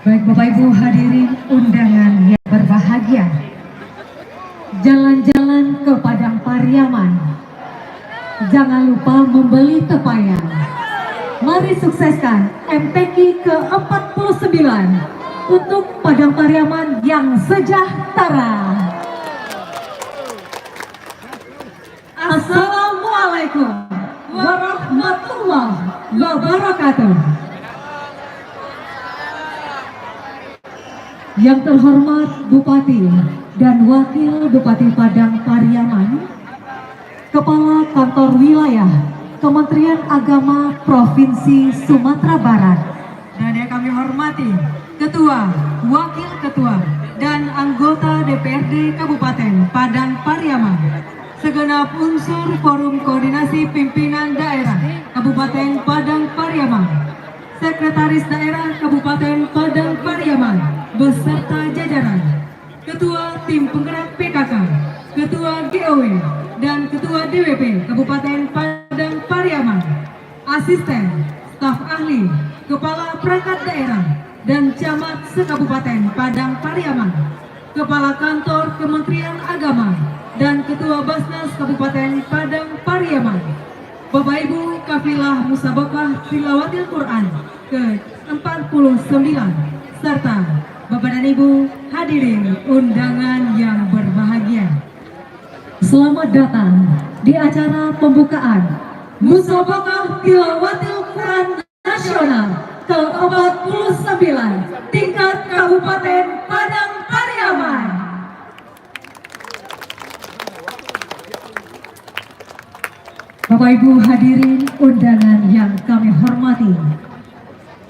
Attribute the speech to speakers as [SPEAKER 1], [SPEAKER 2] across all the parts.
[SPEAKER 1] Baik Bapak Ibu hadirin undangan yang berbahagia, jalan-jalan ke Padang Pariaman, jangan lupa membeli tepayan. Mari sukseskan MTQ ke-49 untuk Padang Pariaman yang sejahtera. Assalamualaikum warahmatullahi wabarakatuh. Yang terhormat Bupati dan Wakil Bupati Padang Pariaman, Kepala Kantor Wilayah Kementerian Agama Provinsi Sumatera Barat, dan yang kami hormati Ketua, Wakil Ketua, dan anggota DPRD Kabupaten Padang Pariaman, segenap unsur Forum Koordinasi Pimpinan Daerah Kabupaten Padang Pariaman, Sekretaris Daerah Kabupaten Padang Pariaman beserta jajaran, Ketua Tim Penggerak PKK, Ketua GOW, dan Ketua DWP Kabupaten Padang Pariaman, Asisten, Staf Ahli, Kepala Perangkat Daerah, dan Camat se-Kabupaten Padang Pariaman, Kepala Kantor Kementerian Agama, dan Ketua Basnas Kabupaten Padang Pariaman, Bapak Ibu Kafilah Musabaqah Tilawatil Quran ke-49, serta Bapak dan Ibu hadirin undangan yang berbahagia. Selamat datang di acara pembukaan Musabaqah Tilawatil Quran Nasional ke-49 tingkat Kabupaten Padang Pariaman. Bapak Ibu hadirin undangan yang kami hormati,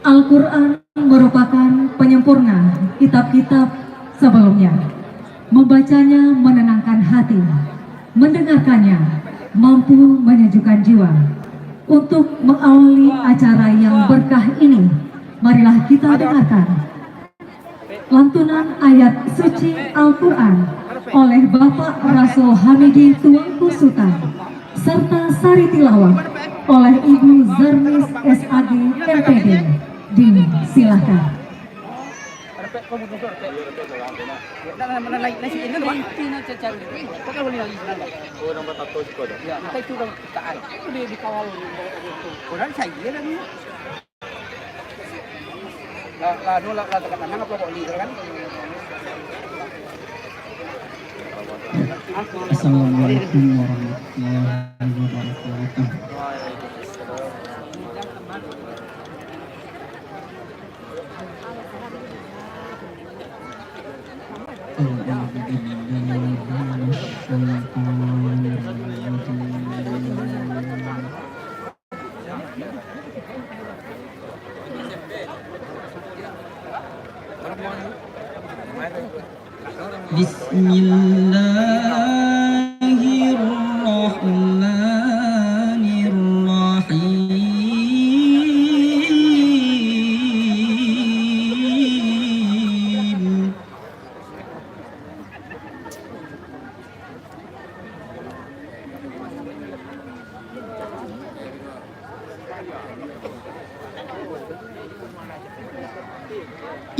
[SPEAKER 1] Al-Quran merupakan penyempurna kitab-kitab sebelumnya. Membacanya menenangkan hati, mendengarkannya mampu menyejukkan jiwa. Untuk mengawali acara yang berkah ini, marilah kita dengarkan lantunan ayat suci Al-Quran oleh Bapak Rasul Hamidi Tuanku Sultan, serta sari tilawah oleh Ibu Zernis SAG MPD. Silakan.
[SPEAKER 2] Assalamualaikum warahmatullahi wabarakatuh.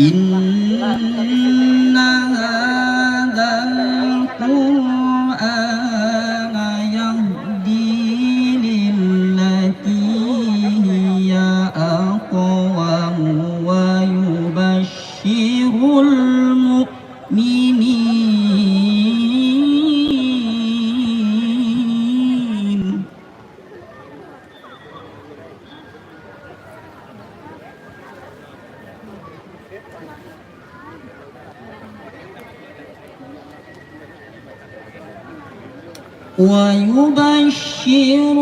[SPEAKER 2] Inna hadzal Qur'ana yahdi lillati hiya aqwam wa yubashshirul mu'minin. ويبشر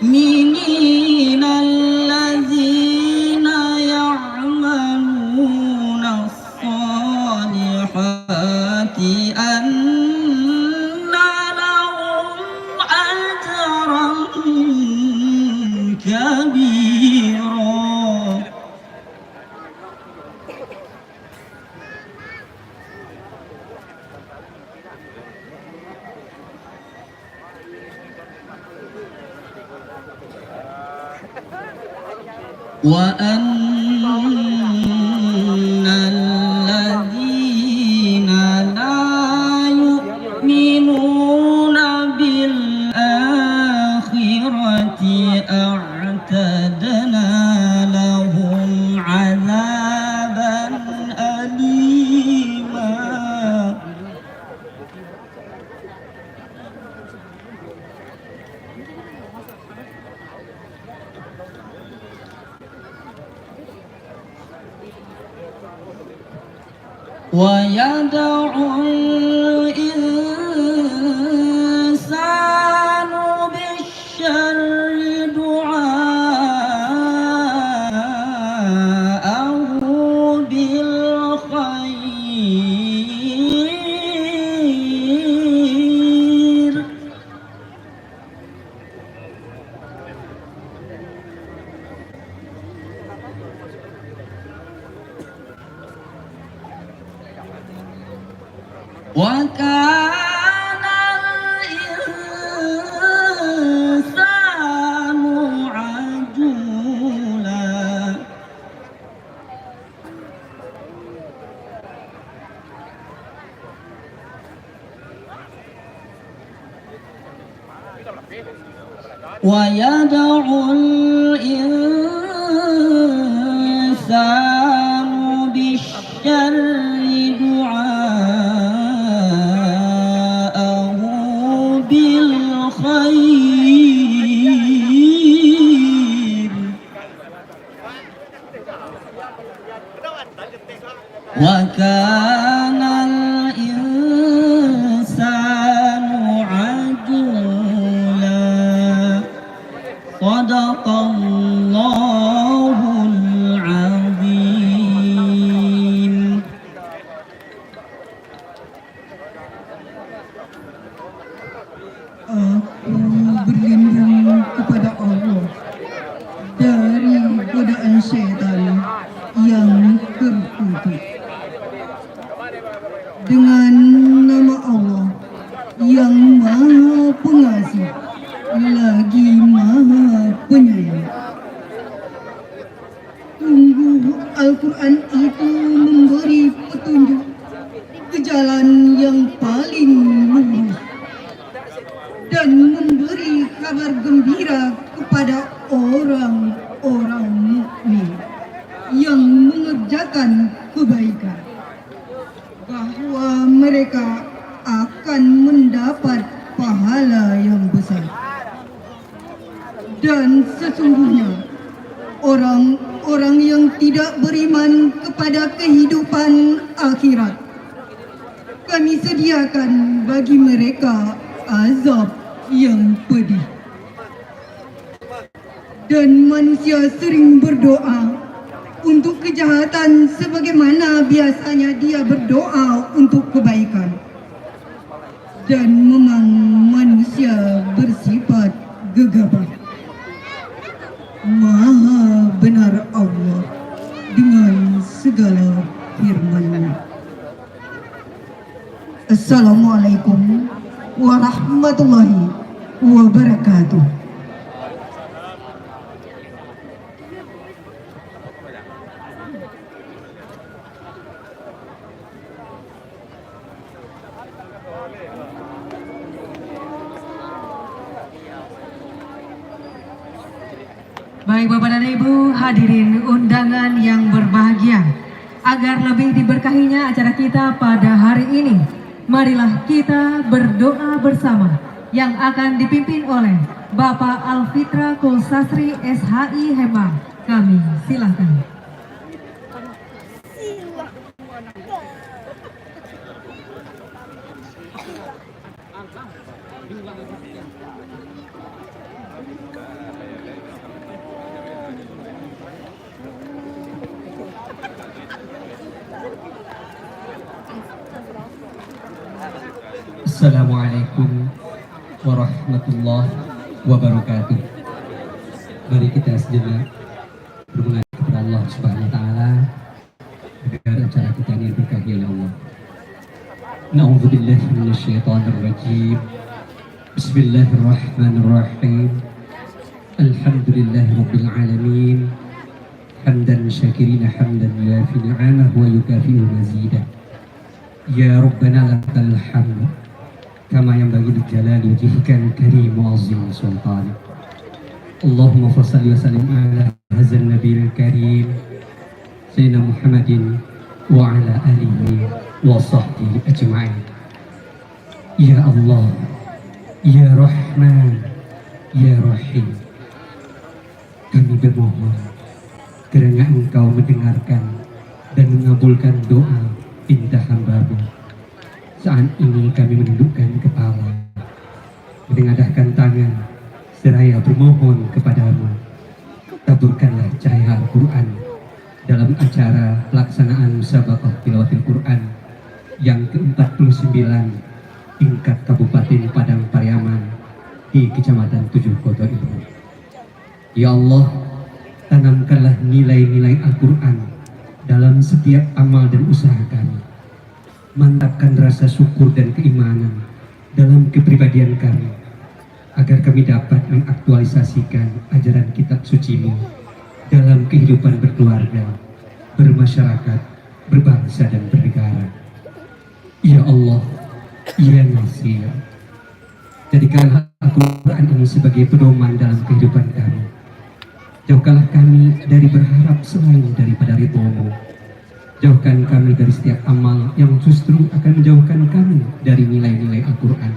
[SPEAKER 2] المؤمنين الذين يعملون الصالحات أن لهم أجرا كبيرا. وأن ويدع الإنسان بالشر دعاءه بالخير. وكان الإنسان عجولا. ويدع الإنسان بالشر دعاءه بالخير. وكان الإنسان عجولا. صدق الله العظيم.
[SPEAKER 1] Aku berlindung kepada Allah dari godaan syaitan yang terkutuk. Dengan nama Allah yang Maha Pengasih lagi Maha Penyayang. Sungguh Al-Quran itu memberi petunjuk ke jalan yang paling lurus dan memberi kabar gembira kepada orang-orang mukmin yang mengerjakan kebaikan, bahwa mereka akan mendapat pahala yang besar. Dan sesungguhnya orang-orang yang tidak beriman kepada kehidupan akhirat, kami sediakan bagi mereka azab yang pedih. Dan manusia sering berdoa untuk kejahatan sebagaimana biasanya dia berdoa untuk kebaikan. Dan memang manusia bersifat gegabah. Maha benar Allah dengan segala firman-Nya. Assalamualaikum warahmatullahi wabarakatuh.
[SPEAKER 3] Baik Bapak dan Ibu, hadirin undangan yang berbahagia, agar lebih diberkahinya acara kita pada hari ini, marilah kita berdoa bersama yang akan dipimpin oleh Bapak Alfitra Kulsasri SHI Hema. Kami silakan.
[SPEAKER 4] Assalamualaikum warahmatullahi wabarakatuh. Mari kita sejenak bermunajat kepada Allah Subhanahu wa taala agar acara kita ini diberkahi oleh Allah. Na'udzubillahi minasyaitonir rajim. Bismillahirrahmanirrahim. Alhamdulillahirabbil alamin. Hamdan syakirina hamdan yuafi ni'amahu wa yukafi'u mazidah. Ya Rabbana lakal hamd kama yanbaghi li jalali wajhikal karim wa azim sultanik. Allahumma shalli wa sallim ala hadzal nabiyil karim sayyidina Muhammadin wa ala alihi wa sahbihi ajma'in. Ya Allah, Ya Rahman, Ya Rahim, kami bermohon kiranya Engkau mendengarkan dan mengabulkan doa pinta hamba-Mu. Saat ini kami menundukkan kepala, menengadahkan tangan, seraya bermohon kepadamu. Taburkanlah cahaya Al-Quran dalam acara pelaksanaan Musabaqah Tilawatil Quran yang ke-49 tingkat Kabupaten Padang Pariaman di Kecamatan Tujuh Koto ini. Ya Allah, tanamkanlah nilai-nilai Al-Quran dalam setiap amal dan usaha kami. Mantapkan rasa syukur dan keimanan dalam kepribadian kami, agar kami dapat mengaktualisasikan ajaran kitab suci-Mu dalam kehidupan berkeluarga, bermasyarakat, berbangsa dan bernegara. Ya Allah, Ya Nasir, jadikanlah Al-Quran ini sebagai pedoman dalam kehidupan kami. Jauhkanlah kami dari berharap selain daripada ridho-Mu. Jauhkan kami dari setiap amal yang justru akan menjauhkan kami dari nilai-nilai Al-Quran.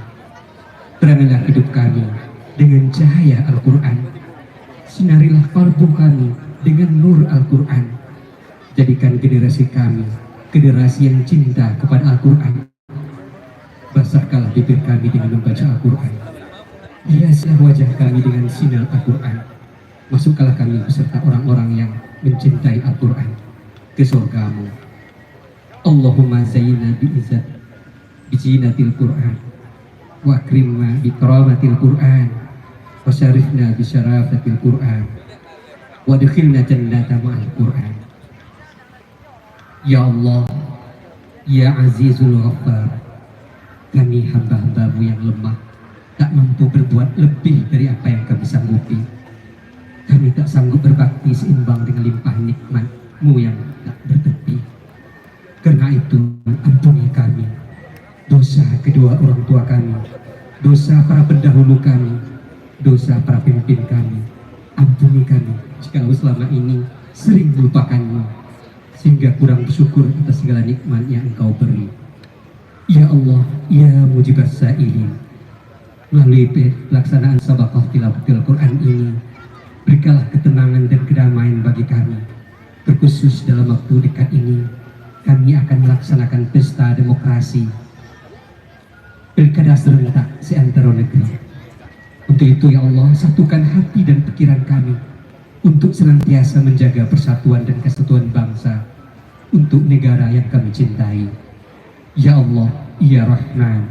[SPEAKER 4] Terangilah hidup kami dengan cahaya Al-Quran. Sinarilah kalbu kami dengan nur Al-Quran. Jadikan generasi kami generasi yang cinta kepada Al-Quran. Basahkanlah bibir kami dengan membaca Al-Quran. Hiaslah wajah kami dengan sinar Al-Quran. Masukkanlah kami beserta orang-orang yang mencintai Al-Quran ke surga-Mu. Allahumma zayyina bi'izzat bijinatil Qur'an wa akrimna bikaramatil Qur'an wa syarifna bisyarafatil Qur'an wa adkhilna jannata ma'al Qur'an. Ya Allah, Ya Azizul Ghaffar, kami hamba-hamba-Mu yang lemah, tak mampu berbuat lebih dari apa yang kami sanggupi. Kami tak sanggup berbakti seimbang dengan limpah nikmat-Mu yang tak bertepi. Karena itu, ampuni kami dosa kedua orang tua kami, dosa para pendahulu kami, dosa para pemimpin kami. Ampuni kami jika selama ini sering melupakan-Mu, sehingga kurang bersyukur atas segala nikmat yang Engkau beri. Ya Allah, Ya Mujibas Sa'ilin, melalui pelaksanaan Sabaqah Tilawatil Quran ini, berikanlah ketenangan dan kedamaian bagi kami. Terkhusus dalam waktu dekat ini, kami akan melaksanakan pesta demokrasi, pilkada serentak seantero negeri. Untuk itu ya Allah, satukan hati dan pikiran kami untuk senantiasa menjaga persatuan dan kesatuan bangsa untuk negara yang kami cintai. Ya Allah, Ya Rahman,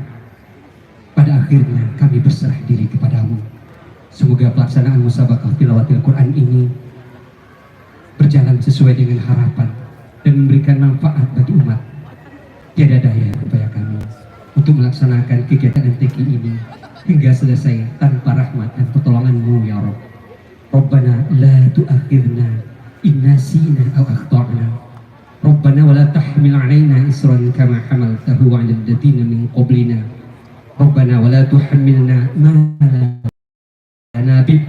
[SPEAKER 4] pada akhirnya kami berserah diri kepadamu. Semoga pelaksanaan Musabaqah Tilawatil Quran ini berjalan sesuai dengan harapan dan memberikan manfaat bagi umat. Tiada daya upaya kami untuk melaksanakan kegiatan MTQ ini hingga selesai tanpa rahmat dan pertolongan-Mu ya Rabb. Rabbana la tu'akhirna in nasina aw akhtana. Rabbana wa la tahmil 'alaina isran kama hamaltahu 'ala alladziina min qablina. Rabbana wa la tuhammilna ma la lana bih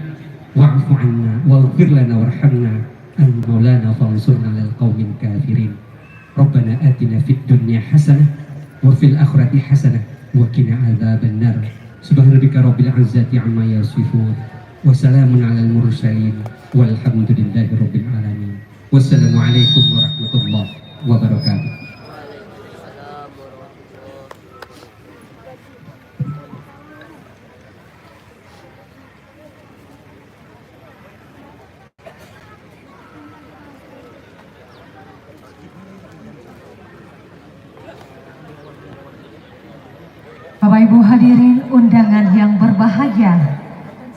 [SPEAKER 4] wa'fu 'anna waghfir lana warhamna anta maulana fansurna 'alal qaumil kafirin. Rabbana atina fid dunya hasanah wa fil akhirati hasanah wa qina 'adzaban nar. Subhana rabbika rabbil 'izzati 'amma yasifun wa salamun 'alal mursalin walhamdulillahi rabbil alamin. Wassalamualaikum warahmatullahi wabarakatuh.
[SPEAKER 1] Bapak Ibu hadirin undangan yang berbahagia,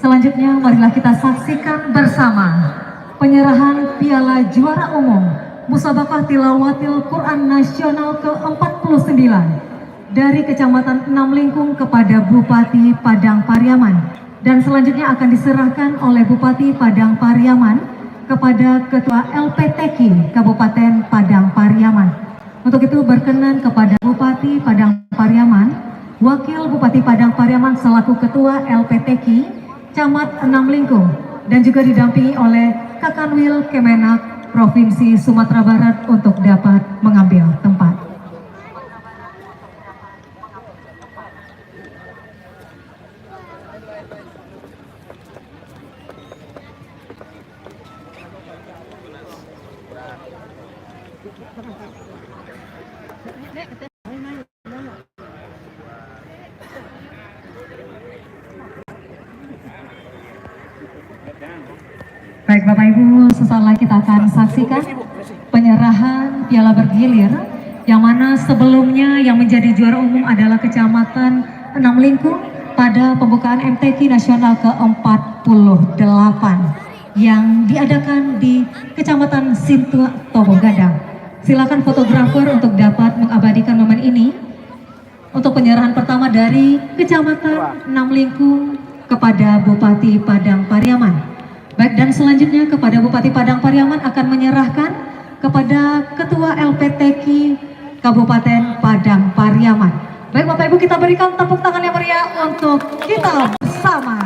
[SPEAKER 1] selanjutnya marilah kita saksikan bersama penyerahan Piala Juara Umum Musabaqah Tilawatil Quran Nasional ke-49 dari Kecamatan Enam Lingkung kepada Bupati Padang Pariaman, dan selanjutnya akan diserahkan oleh Bupati Padang Pariaman kepada Ketua LPTQ Kabupaten Padang Pariaman. Untuk itu berkenan kepada Bupati Padang Pariaman, Wakil Bupati Padang Pariaman selaku Ketua LPTQ Camat Enam Lingkung, dan juga didampingi oleh Kakanwil Kemenak Provinsi Sumatera Barat untuk dapat mengambil tempat. Baik Bapak Ibu, sesaat lagi kita akan saksikan penyerahan piala bergilir yang mana sebelumnya yang menjadi juara umum adalah Kecamatan Enam Lingkung pada pembukaan MTQ Nasional ke-48 yang diadakan di Kecamatan Sintua Tobo Gadang. Silakan fotografer untuk dapat mengabadikan momen ini untuk penyerahan pertama dari Kecamatan Enam Lingkung kepada Bupati Padang Pariaman. Baik, dan selanjutnya kepada Bupati Padang Pariaman akan menyerahkan kepada Ketua LPTQ Kabupaten Padang Pariaman. Baik Bapak Ibu, kita berikan tepuk tangan yang meriah untuk kita bersama.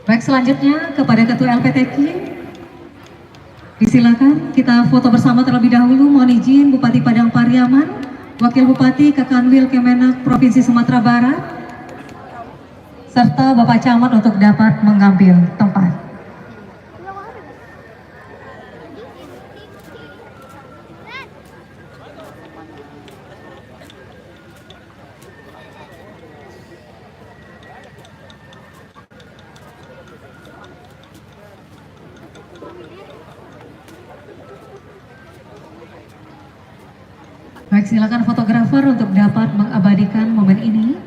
[SPEAKER 1] Baik, selanjutnya kepada Ketua LPTQ. Disilakan kita foto bersama terlebih dahulu. Mohon izin Bupati Padang Pariaman, Wakil Bupati Kakanwil Kemenak Provinsi Sumatera Barat, serta Bapak Camat untuk dapat mengambil tempat. Baik, silakan fotografer untuk dapat mengabadikan momen ini.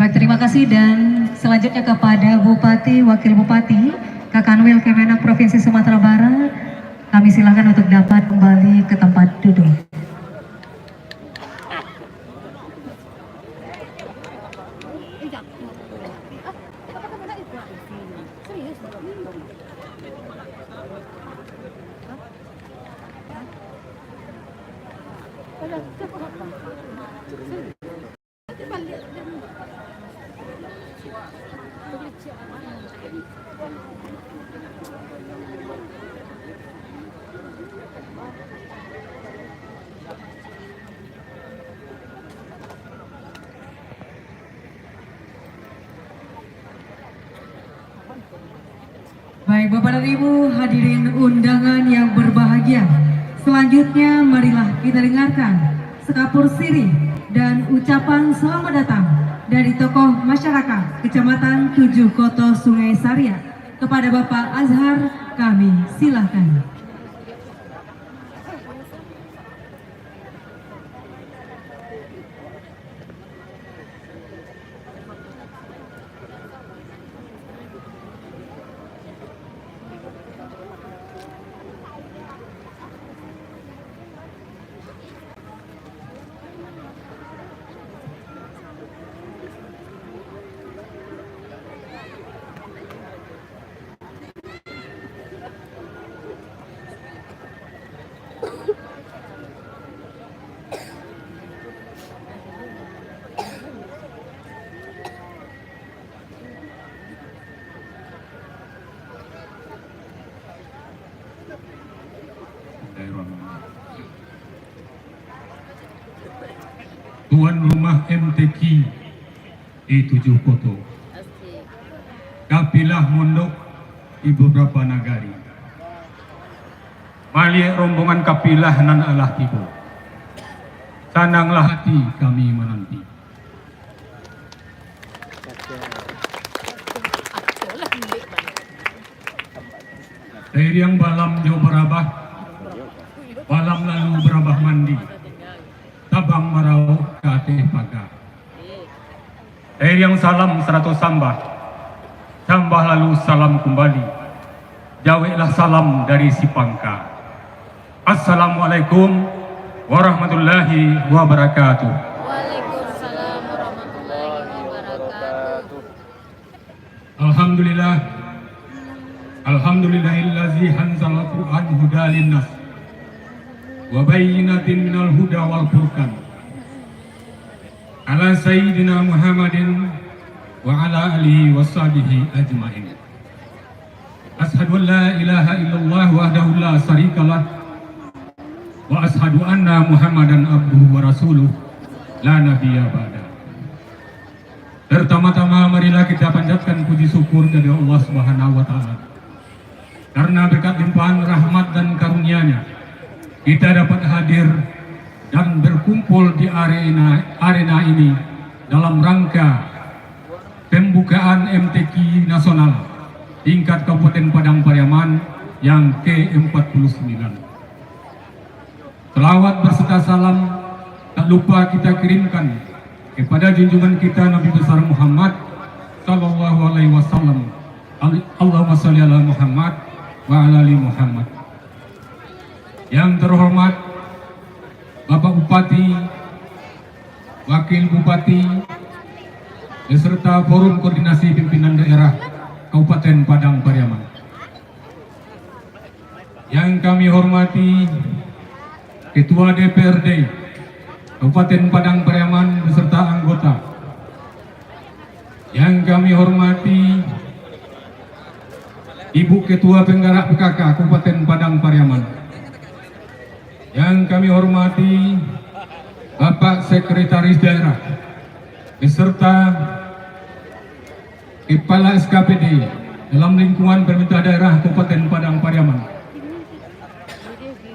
[SPEAKER 1] Baik, terima kasih, dan selanjutnya kepada Bupati, Wakil Bupati Kakanwil Kemenak Provinsi Sumatera Barat, kami silakan untuk dapat kembali ke tempat duduk. Baik Bapak dan Ibu hadirin undangan yang berbahagia, selanjutnya marilah kita dengarkan sekapur sirih dan ucapan selamat datang dari tokoh masyarakat Kecamatan Tujuh Koto Sungai Saria kepada Bapak Azhar. Kami silakan.
[SPEAKER 5] Tuan rumah MTQ di Tujuh Koto, kapilah mondok di beberapa nagari. Balik rombongan kapilah nan alah tibo, sananglah hati kami menanti. Dari yang balam jauh berabah, balam lalu berabah mandi, tabang marau kate pagar. Dari yang salam 100 sambah, sambah lalu salam kembali, jawablah salam dari si Pangka. Assalamualaikum warahmatullahi wabarakatuh.
[SPEAKER 6] Waalaikumsalam warahmatullahi wabarakatuh.
[SPEAKER 5] Alhamdulillah, alhamdulillahillazi anzala al-Qur'an hudan linnas wa bayyinatin minal huda wal furqan ala sayyidina Muhammadin wa ala alihi wa sahbihi ajma'in. Ashhadu an la ilaha illallah wahdahu la syarikalah wa ashhadu anna Muhammadan abduhu wa rasuluh la nabiyya ba'da. Pertama-tama marilah kita panjatkan puji syukur dari Allah Subhanahu wa taala. Karena berkat limpahan rahmat dan karunia-Nya kita dapat hadir dan berkumpul di arena ini dalam rangka pembukaan MTQ nasional tingkat Kabupaten Padang Pariaman yang ke-49. Selawat berserta salam tak lupa kita kirimkan kepada junjungan kita Nabi besar Muhammad sallallahu alaihi wasallam. Allahumma shalli ala Muhammad wa ala ali Muhammad. Yang terhormat Bapak Bupati, Wakil Bupati, beserta Forum Koordinasi Pimpinan Daerah Kabupaten Padang Pariaman. Yang kami hormati Ketua DPRD Kabupaten Padang Pariaman beserta anggota. Yang kami hormati Ibu Ketua Penggerak PKK Kabupaten Padang Pariaman. Yang kami hormati Bapak Sekretaris Daerah beserta Kepala SKPD dalam lingkungan pemerintah daerah Kabupaten Padang Pariaman.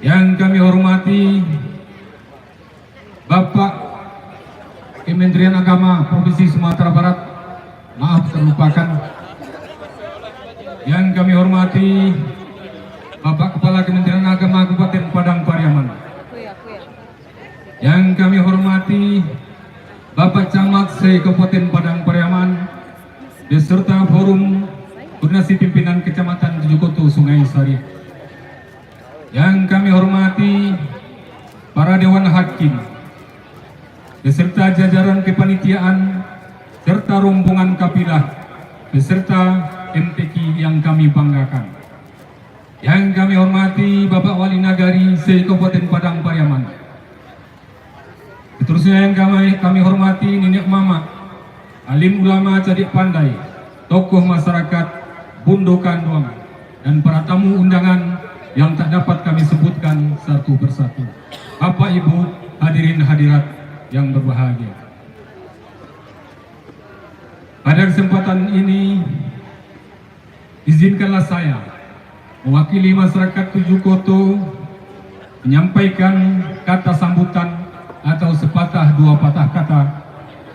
[SPEAKER 5] Yang kami hormati Bapak Kementerian Agama Provinsi Sumatera Barat, maaf terlupakan. Yang kami hormati Bapak Kepala Kementerian Agama Kabupaten Padang Pariaman. Yang kami hormati Bapak Camat Se Kabupaten Padang Pariaman beserta Forum Koordinasi Pimpinan Kecamatan Tujukoto Sungai Sari. Yang kami hormati para Dewan Hakim beserta jajaran kepanitiaan serta rombongan kafilah beserta MTQ yang kami banggakan. Yang kami hormati Bapak Wali Nagari se Kabupaten Padang Pariaman. Seterusnya yang kami hormati Nenek Mama, alim ulama cadik pandai, tokoh masyarakat Bundo Kanduang, dan para tamu undangan yang tak dapat kami sebutkan satu persatu. Bapak Ibu hadirin hadirat yang berbahagia. Pada kesempatan ini izinkanlah saya mewakili masyarakat Tujukoto menyampaikan kata sambutan atau sepatah dua patah kata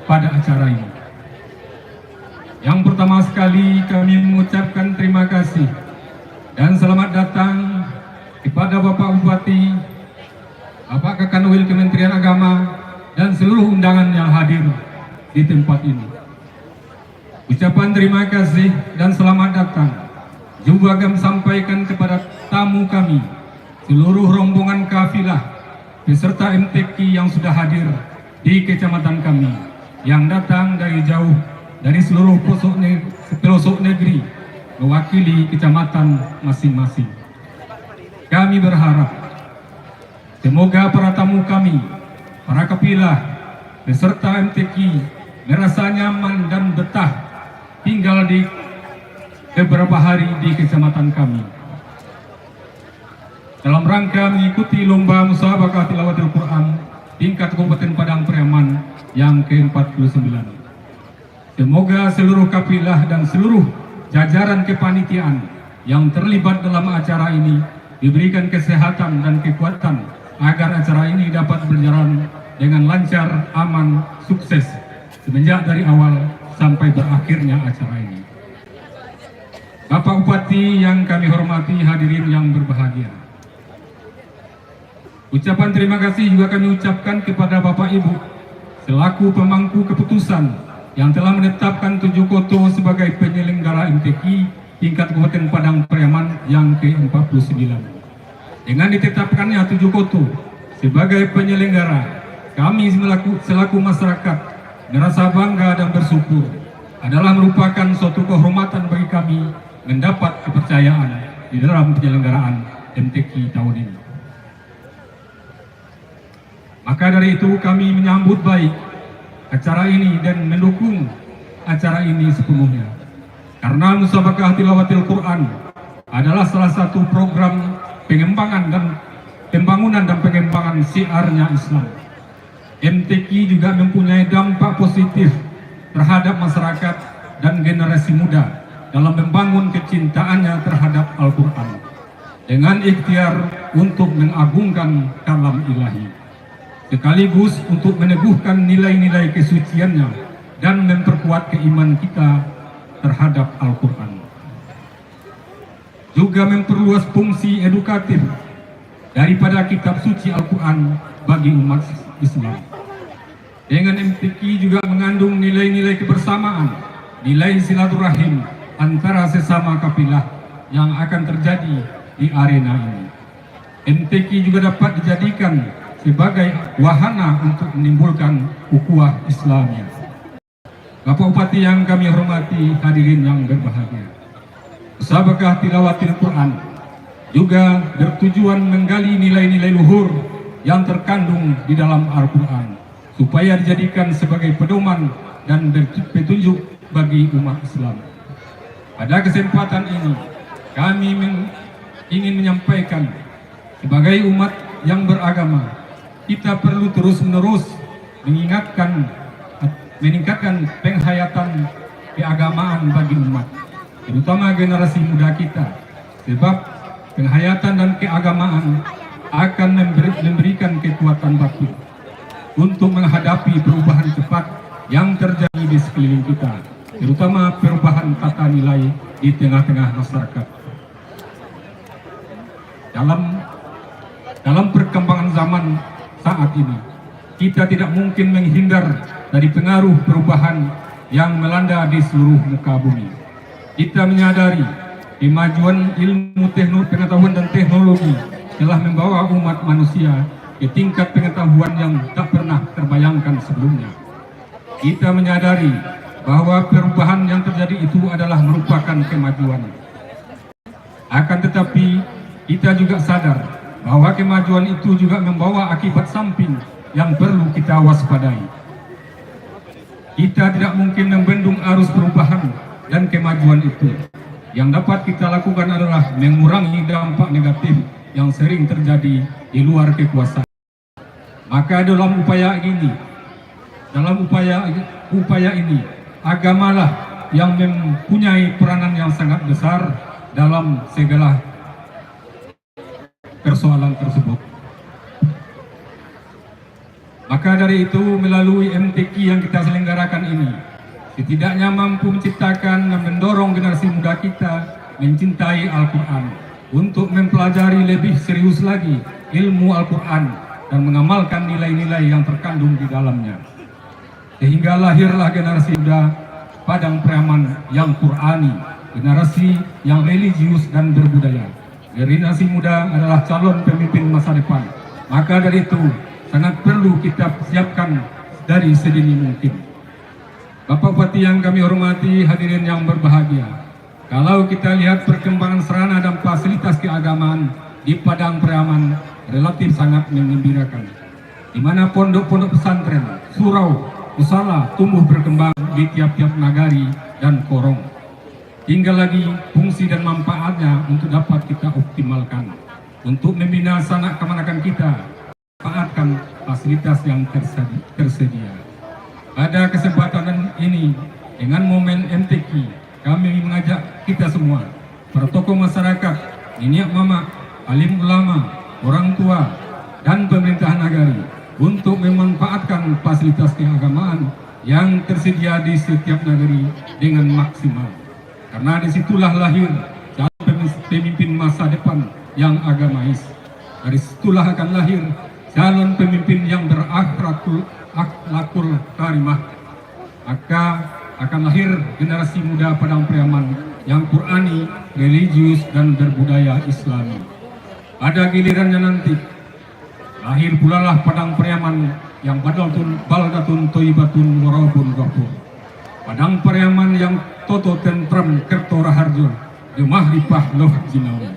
[SPEAKER 5] pada acara ini. Yang pertama sekali kami mengucapkan terima kasih dan selamat datang kepada Bapak Bupati, Bapak Kakanwil Kementerian Agama, dan seluruh undangan yang hadir di tempat ini. Ucapan terima kasih dan selamat datang juga kami sampaikan kepada tamu kami, seluruh rombongan kafilah beserta MTQ yang sudah hadir di kecamatan kami, yang datang dari jauh dari seluruh pelosok negeri mewakili kecamatan masing-masing. Kami berharap semoga para tamu kami, para kafilah beserta MTQ merasa nyaman dan betah tinggal di beberapa hari di kecamatan kami dalam rangka mengikuti lomba musabaqah tilawatil Quran tingkat Kabupaten Padang Pariaman yang ke-49. Semoga seluruh kafilah dan seluruh jajaran kepanitia yang terlibat dalam acara ini diberikan kesehatan dan kekuatan agar acara ini dapat berjalan dengan lancar, aman, sukses semenjak dari awal sampai berakhirnya acara ini. Bapak Bupati yang kami hormati, hadirin yang berbahagia, ucapan terima kasih juga kami ucapkan kepada Bapak Ibu selaku pemangku keputusan yang telah menetapkan Tujukoto sebagai penyelenggara MTQ tingkat Kabupaten Padang Pariaman yang ke-49. Dengan ditetapkannya Tujukoto sebagai penyelenggara, kami selaku masyarakat merasa bangga dan bersyukur. Adalah merupakan suatu kehormatan bagi kami mendapat kepercayaan di dalam penyelenggaraan MTQ tahun ini. Maka dari itu kami menyambut baik acara ini dan mendukung acara ini sepenuhnya. Karena musabaqah tilawatil Quran adalah salah satu program pengembangan dan pembangunan dan pengembangan syiarnya Islam. MTQ juga mempunyai dampak positif terhadap masyarakat dan generasi muda dalam membangun kecintaannya terhadap Al-Quran dengan ikhtiar untuk mengagungkan kalam ilahi, sekaligus untuk meneguhkan nilai-nilai kesuciannya dan memperkuat keimanan kita terhadap Al-Quran. Juga memperluas fungsi edukatif daripada kitab suci Al-Quran bagi umat Islam. Dengan MTQ juga mengandung nilai-nilai kebersamaan, nilai silaturahim antara sesama kafilah yang akan terjadi di arena ini. MTQ juga dapat dijadikan sebagai wahana untuk menimbulkan ukhuwah Islamiyah. Bapak Bupati yang kami hormati, hadirin yang berbahagia, musabaqah tilawatil Quran juga bertujuan menggali nilai-nilai luhur yang terkandung di dalam Al-Quran supaya dijadikan sebagai pedoman dan petunjuk bagi umat Islam. Pada kesempatan ini kami ingin menyampaikan sebagai umat yang beragama, kita perlu terus-menerus meningkatkan penghayatan keagamaan bagi umat, terutama generasi muda kita, sebab penghayatan dan keagamaan akan memberikan kekuatan batin untuk menghadapi perubahan cepat yang terjadi di sekeliling kita, terutama perubahan tata nilai di tengah-tengah masyarakat. Dalam perkembangan zaman saat ini, kita tidak mungkin menghindar dari pengaruh perubahan yang melanda di seluruh muka bumi. Kita menyadari kemajuan ilmu, pengetahuan dan teknologi telah membawa umat manusia ke tingkat pengetahuan yang tak pernah terbayangkan sebelumnya. Kita menyadari bahwa perubahan yang terjadi itu adalah merupakan kemajuan. Akan tetapi, kita juga sadar bahwa kemajuan itu juga membawa akibat samping yang perlu kita waspadai. Kita tidak mungkin membendung arus perubahan dan kemajuan itu. Yang dapat kita lakukan adalah mengurangi dampak negatif yang sering terjadi di luar kekuasaan. Maka dalam upaya ini, agamalah yang mempunyai peranan yang sangat besar dalam segala persoalan tersebut. Maka dari itu, melalui MTQ yang kita selenggarakan ini, setidaknya mampu menciptakan dan mendorong generasi muda kita mencintai Al-Quran untuk mempelajari lebih serius lagi ilmu Al-Quran dan mengamalkan nilai-nilai yang terkandung di dalamnya, sehingga lahirlah generasi muda Padang Priaman yang Qurani, generasi yang religius dan berbudaya. Generasi muda adalah calon pemimpin masa depan. Maka dari itu sangat perlu kita siapkan dari sedini mungkin. Bapak Bupati yang kami hormati, hadirin yang berbahagia, kalau kita lihat perkembangan sarana dan fasilitas keagamaan di Padang Priaman relatif sangat menggembirakan, di mana pondok-pondok pesantren, surau, musala tumbuh berkembang di tiap-tiap nagari dan korong. Tinggal lagi fungsi dan manfaatnya untuk dapat kita optimalkan untuk membina sanak kemanakan kita, manfaatkan fasilitas yang tersedia. Pada kesempatan ini, dengan momen MTQ, kami mengajak kita semua, para tokoh masyarakat, nenek mama, alim ulama, orang tua, dan pemerintah nagari untuk memanfaatkan fasilitas keagamaan yang tersedia di setiap negeri dengan maksimal. Karena disitulah lahir calon pemimpin masa depan yang agamais. Dari situlah akan lahir calon pemimpin yang berakhlakul karimah. Maka akan lahir generasi muda Padang Priaman yang Qurani, religius dan berbudaya Islami. Pada gilirannya nanti, lahir pula lah Padang Priaman yang baldatun toibatun warahun ghafur. Padang Priaman yang toto tentram kerto raharjo, jemah ripah loh jinawi.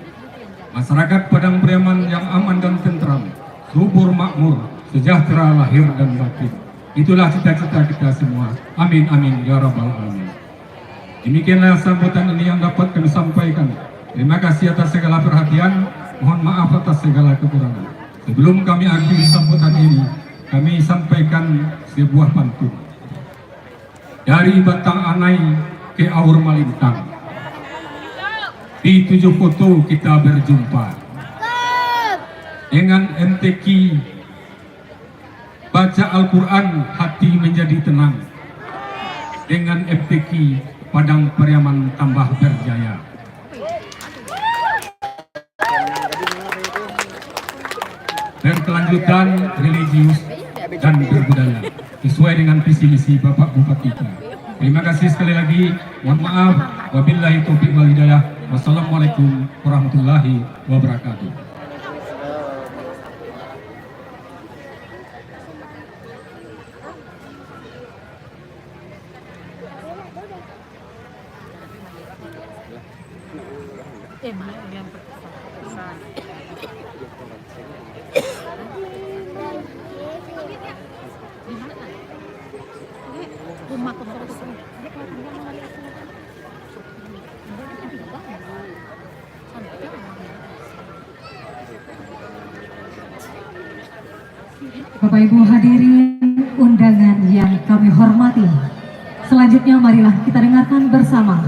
[SPEAKER 5] Masyarakat Padang Priaman yang aman dan tentram, subur makmur, sejahtera lahir dan batin. Itulah cita-cita kita semua. Amin amin ya rabbal alamin. Demikianlah sambutan ini yang dapat kami sampaikan. Terima kasih atas segala perhatian. Mohon maaf atas segala kekurangan. Sebelum kami akhiri sambutan ini, kami sampaikan sebuah pantun. Dari Batang Anai ke Aur Malintang, di 7 foto kita berjumpa. Dengan MTQ baca Al-Quran, hati menjadi tenang. Dengan MTQ Padang Pariaman tambah berjaya. Berkelanjutan religius dan berbudaya sesuai dengan visi misi Bapak Bupati kita. Terima kasih sekali lagi. Mohon maaf. Wabillahi taufiq wal hidayah. Wassalamualaikum warahmatullahi wabarakatuh.
[SPEAKER 1] Bapak Ibu hadirin undangan yang kami hormati, selanjutnya marilah kita dengarkan bersama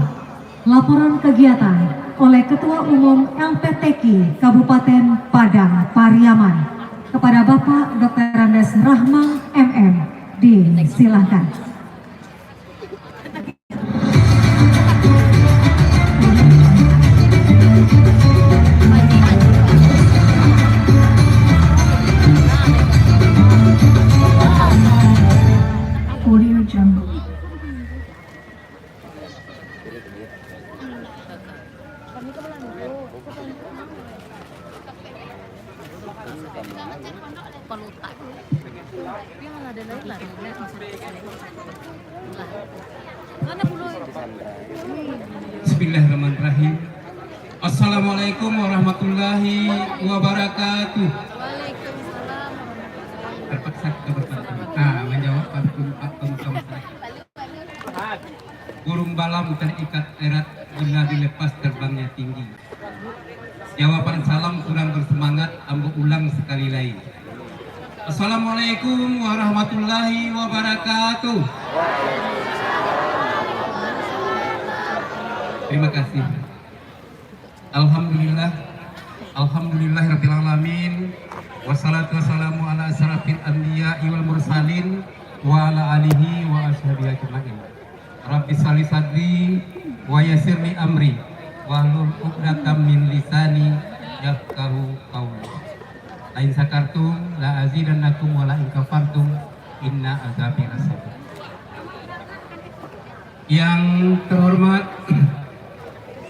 [SPEAKER 1] laporan kegiatan oleh Ketua Umum LPTQ Kabupaten Padang Pariaman kepada Bapak Dr. Andes Rahman MM. Disilahkan.
[SPEAKER 7] Audio Jungle.
[SPEAKER 6] Pelutak. Yang ada lagi lah. Mana puluh itu?
[SPEAKER 4] Bismillahirrahmanirrahim. Assalamualaikum warahmatullahi wabarakatuh.
[SPEAKER 6] Waalaikumsalam.
[SPEAKER 4] Terpaksa kita bertanya. Menjawab pemuka masyarakat. Burung balam terikat erat bila dilepas terbangnya tinggi. Jawaban salam kurang bersemangat, ambo ulang sekali lagi. Assalamualaikum warahmatullahi wabarakatuh. Terima kasih. Alhamdulillahirabbil alamin. Wassalatu wassalamu ala asrafil anbiya'i wal mursalin wa ala alihi wa ashabihi ajmain. Rabbi shalli sadri wa yassirli amri wahlul 'uqdatam min lisani yafqahu qawli. La in sakartum la azidannakum wa la in kafartum inna azabi lasadid. Yang terhormat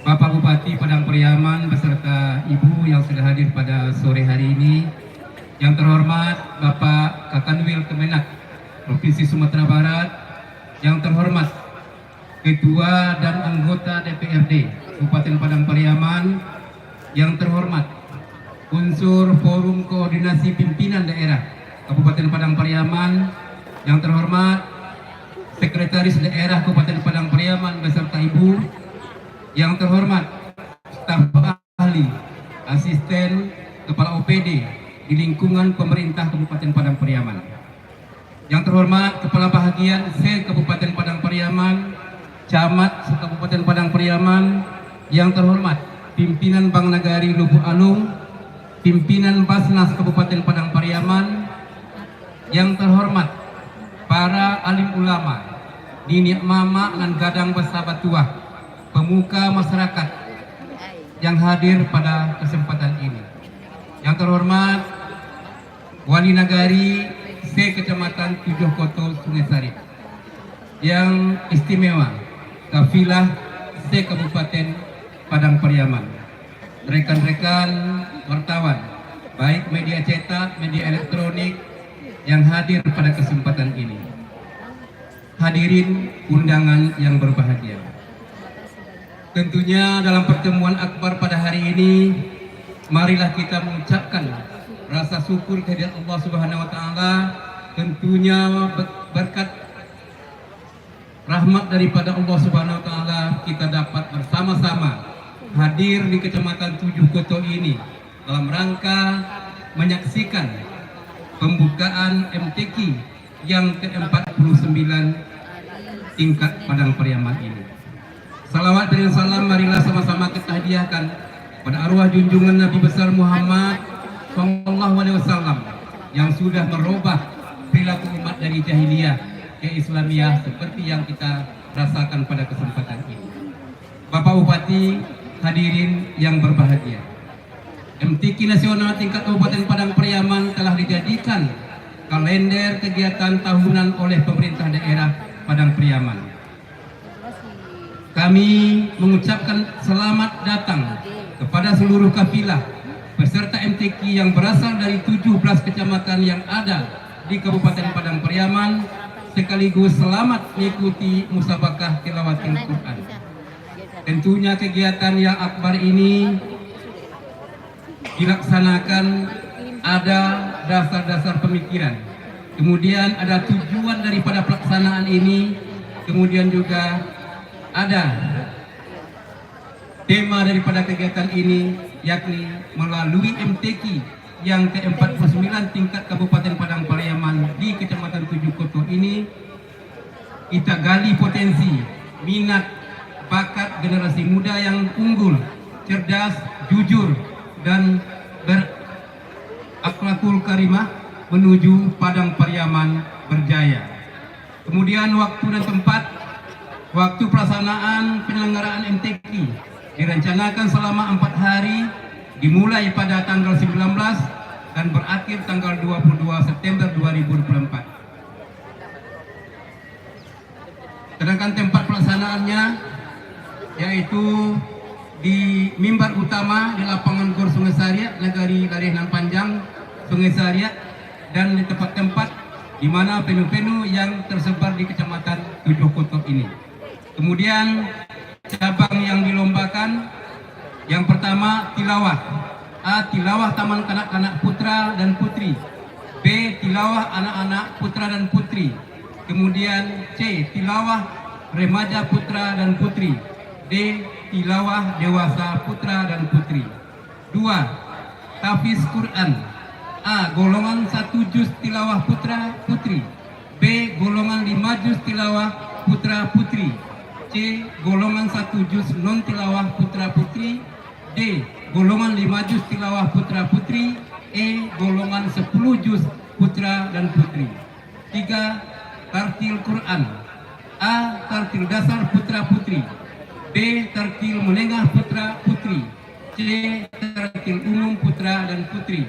[SPEAKER 4] Bapak Bupati Padang Pariaman beserta Ibu yang sudah hadir pada sore hari ini. Yang terhormat Bapak Kakanwil Kemenak Provinsi Sumatera Barat. Yang terhormat Ketua dan anggota DPRD Kabupaten Padang Pariaman. Yang terhormat unsur Forum Koordinasi Pimpinan Daerah Kabupaten Padang Pariaman. Yang terhormat Sekretaris Daerah Kabupaten Padang Pariaman beserta Ibu. Yang terhormat staf ahli, asisten, kepala OPD di lingkungan pemerintah Kabupaten Padang Pariaman. Yang terhormat Kepala Bahagian Se Kabupaten Padang Pariaman, Camat Kabupaten Padang Pariaman. Yang terhormat pimpinan Bank Nagari Lubuk Alung, pimpinan Basnas Kabupaten Padang Pariaman. Yang terhormat para alim ulama, nini mama dan gadang besabat tua, pemuka masyarakat yang hadir pada kesempatan ini. Yang terhormat Wali Nagari Se Kecamatan Tujuh Koto Sungai Sari. Yang istimewa Kafilah Se Kabupaten Padang Pariaman. Rekan-rekan wartawan, baik media cetak, media elektronik yang hadir pada kesempatan ini. Hadirin undangan yang berbahagia. Tentunya dalam pertemuan akbar pada hari ini, marilah kita mengucapkan rasa syukur kehadirat Allah Subhanahu wa taala. Tentunya berkat rahmat daripada Allah Subhanahu wa taala kita dapat bersama-sama hadir di Kecamatan Tujuh Koto ini dalam rangka menyaksikan pembukaan MTQ yang ke-49 tingkat Padang Pariaman ini. Salawat dan salam marilah sama-sama kita hadiahkan pada arwah junjungan Nabi besar Muhammad SAW yang sudah merubah perilaku umat dari jahiliyah ke Islamiyah seperti yang kita rasakan pada kesempatan ini. Bapak Bupati, hadirin yang berbahagia, MTQ Nasional tingkat Kabupaten Padang Pariaman telah dijadikan kalender kegiatan tahunan oleh pemerintah daerah Padang Pariaman. Kami mengucapkan selamat datang kepada seluruh kafilah peserta MTQ yang berasal dari 17 kecamatan yang ada di Kabupaten Padang Pariaman, sekaligus selamat mengikuti musabakah tilawatil Quran. Tentunya kegiatan yang akbar ini dilaksanakan ada dasar-dasar pemikiran, kemudian ada tujuan daripada pelaksanaan ini, kemudian juga ada tema daripada kegiatan ini, yakni melalui MTQ yang ke-49 tingkat Kabupaten Padang Pariaman di Kecamatan Tujuh Koto ini, kita gali potensi, minat, bakat generasi muda yang unggul, cerdas, jujur, dan berakhlakul karimah menuju Padang Pariaman berjaya. Kemudian waktu dan tempat. Waktu pelaksanaan penyelenggaraan MTQ direncanakan selama 4 hari, dimulai pada tanggal 19 dan berakhir tanggal 22 September 2024. Sedangkan tempat pelaksanaannya yaitu di mimbar utama di lapangan Gor Sungai Sariak, Negari Larenan Panjang, Sungai Sariak, dan di tempat-tempat di mana venue-venue yang tersebar di Kecamatan Tujuh Koto ini. Kemudian cabang yang dilombakan, yang pertama tilawah. A. Tilawah taman kanak-kanak putra dan putri. B. Tilawah anak-anak putra dan putri. Kemudian C. Tilawah remaja putra dan putri. D. Tilawah dewasa putra dan putri. 2. Tahfiz Quran. A. Golongan 1 juz tilawah putra putri. B. Golongan 5 juz tilawah putra putri. C. Golongan 1 juz non tilawah putra putri. D. Golongan 5 juz tilawah putra putri. E. Golongan 10 juz putra dan putri. 3. Tartil Quran. A. Tartil dasar putra putri. B. Tartil menengah putra putri. C. Tartil umum putra dan putri.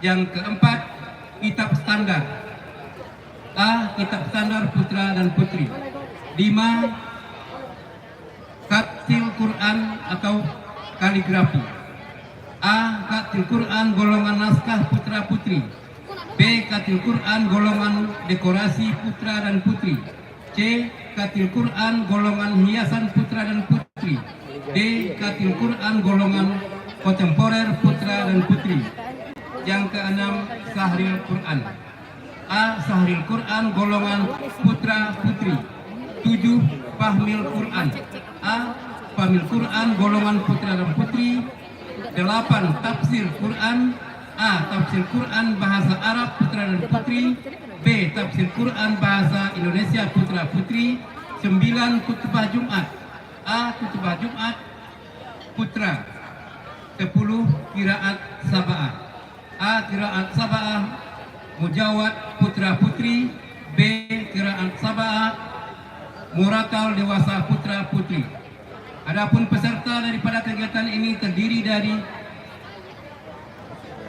[SPEAKER 4] Yang keempat, kitab standar. A. Kitab standar putra dan putri. 5. Katil Quran atau kaligrafi. A. Katil Quran golongan naskah putra putri. B. Katil Quran golongan dekorasi putra dan putri. C. Katil Quran golongan hiasan putra dan putri. D. Katil Quran golongan kontemporer putra dan putri. Yang keenam, Sahril Quran. A. Sahril Quran golongan putra putri. 7. Fahmil Quran. A. Fahmil Quran golongan putra dan putri. 8. Tafsir Quran. A. Tafsir Quran bahasa Arab putra dan putri. B. Tafsir Quran bahasa Indonesia putra putri. 9. Khutbah Jumat. A. Khutbah Jumat putra. 10. Qiraat Sab'ah. A. Qiraat Sab'ah Mujawad putra putri. B. Qiraat Sab'ah Muratal dewasa putra putri. Adapun peserta daripada kegiatan ini terdiri dari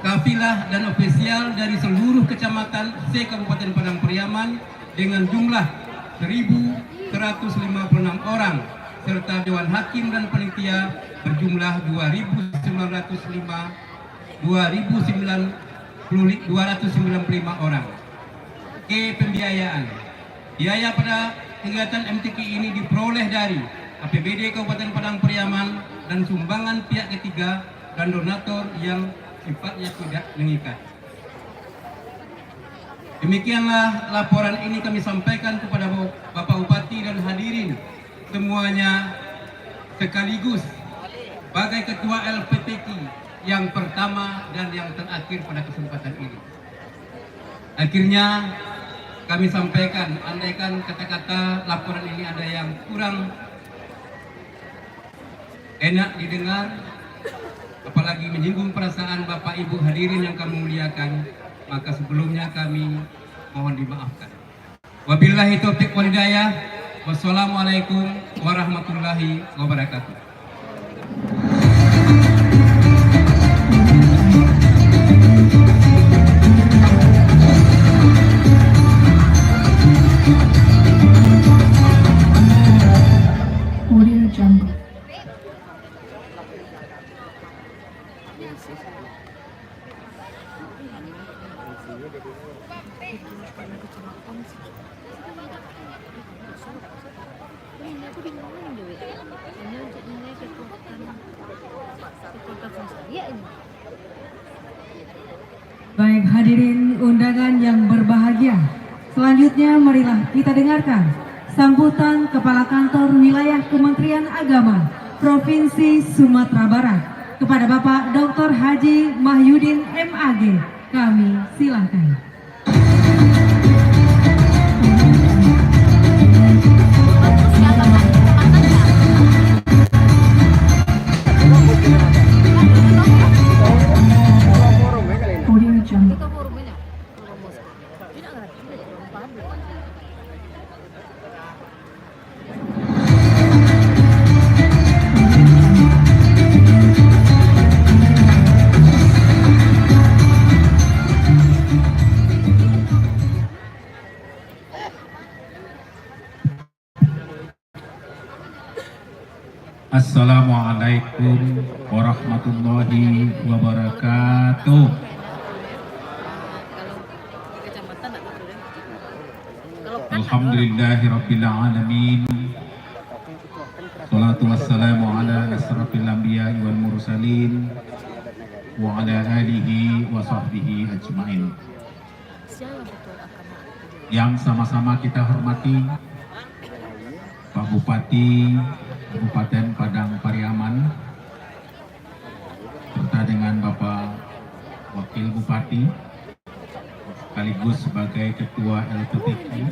[SPEAKER 4] kafilah dan ofisial dari seluruh kecamatan se-Kabupaten Padang Pariaman dengan jumlah 1.156 orang serta Dewan Hakim dan Panitia berjumlah 295 orang. Ke pembiayaan. Biaya pada kegiatan MTQ ini diperoleh dari APBD Kabupaten Padang Pariaman dan sumbangan pihak ketiga dan donatur yang sifatnya tidak mengikat. Demikianlah laporan ini kami sampaikan kepada Bapak Bupati dan hadirin semuanya, sekaligus sebagai Ketua LPTQ
[SPEAKER 8] yang pertama dan yang terakhir pada kesempatan ini. Akhirnya kami sampaikan, andaikan kata-kata laporan ini ada yang kurang enak didengar, apalagi menyinggung perasaan Bapak Ibu hadirin yang kami muliakan, maka sebelumnya kami mohon dimaafkan. Wabillahi taufiq wal hidayah. Wassalamualaikum warahmatullahi wabarakatuh.
[SPEAKER 7] Audio Jungle.
[SPEAKER 3] Baik hadirin undangan yang berbahagia, selanjutnya marilah kita dengarkan sambutan Kepala Kantor Wilayah Kementerian Agama Provinsi Sumatera Barat kepada Bapak Dr. Haji Mahyudin MAG. Kami silakan.
[SPEAKER 7] Audio Jungle.
[SPEAKER 5] Assalamualaikum warahmatullahi wabarakatuh. Alhamdulillahirabbil alamin. Salatu wassalamu ala asrafil anbiya'i wal mursalin wa ala alihi wa sahbihi ajmain. Yang sama-sama kita hormati Pak Bupati Kabupaten Padang Pariaman serta dengan Bapak Wakil Bupati sekaligus sebagai Ketua LPTQ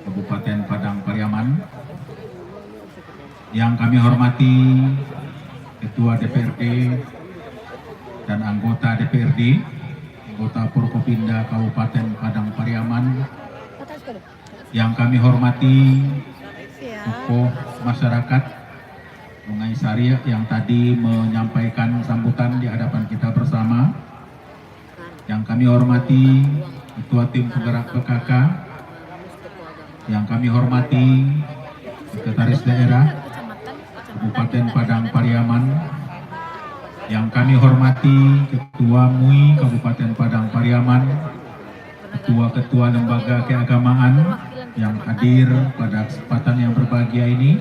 [SPEAKER 5] Kabupaten Padang Pariaman, yang kami hormati Ketua DPRD dan anggota DPRD, anggota Forkopimda Kabupaten Padang Pariaman, yang kami hormati tokoh masyarakat Sungai Sari yang tadi menyampaikan sambutan di hadapan kita bersama, yang kami hormati Ketua Tim Penggerak PKK, yang kami hormati Sekretaris Daerah Kabupaten Padang Pariaman, yang kami hormati Ketua MUI Kabupaten Padang Pariaman, ketua-ketua lembaga keagamaan yang hadir pada kesempatan yang berbahagia ini,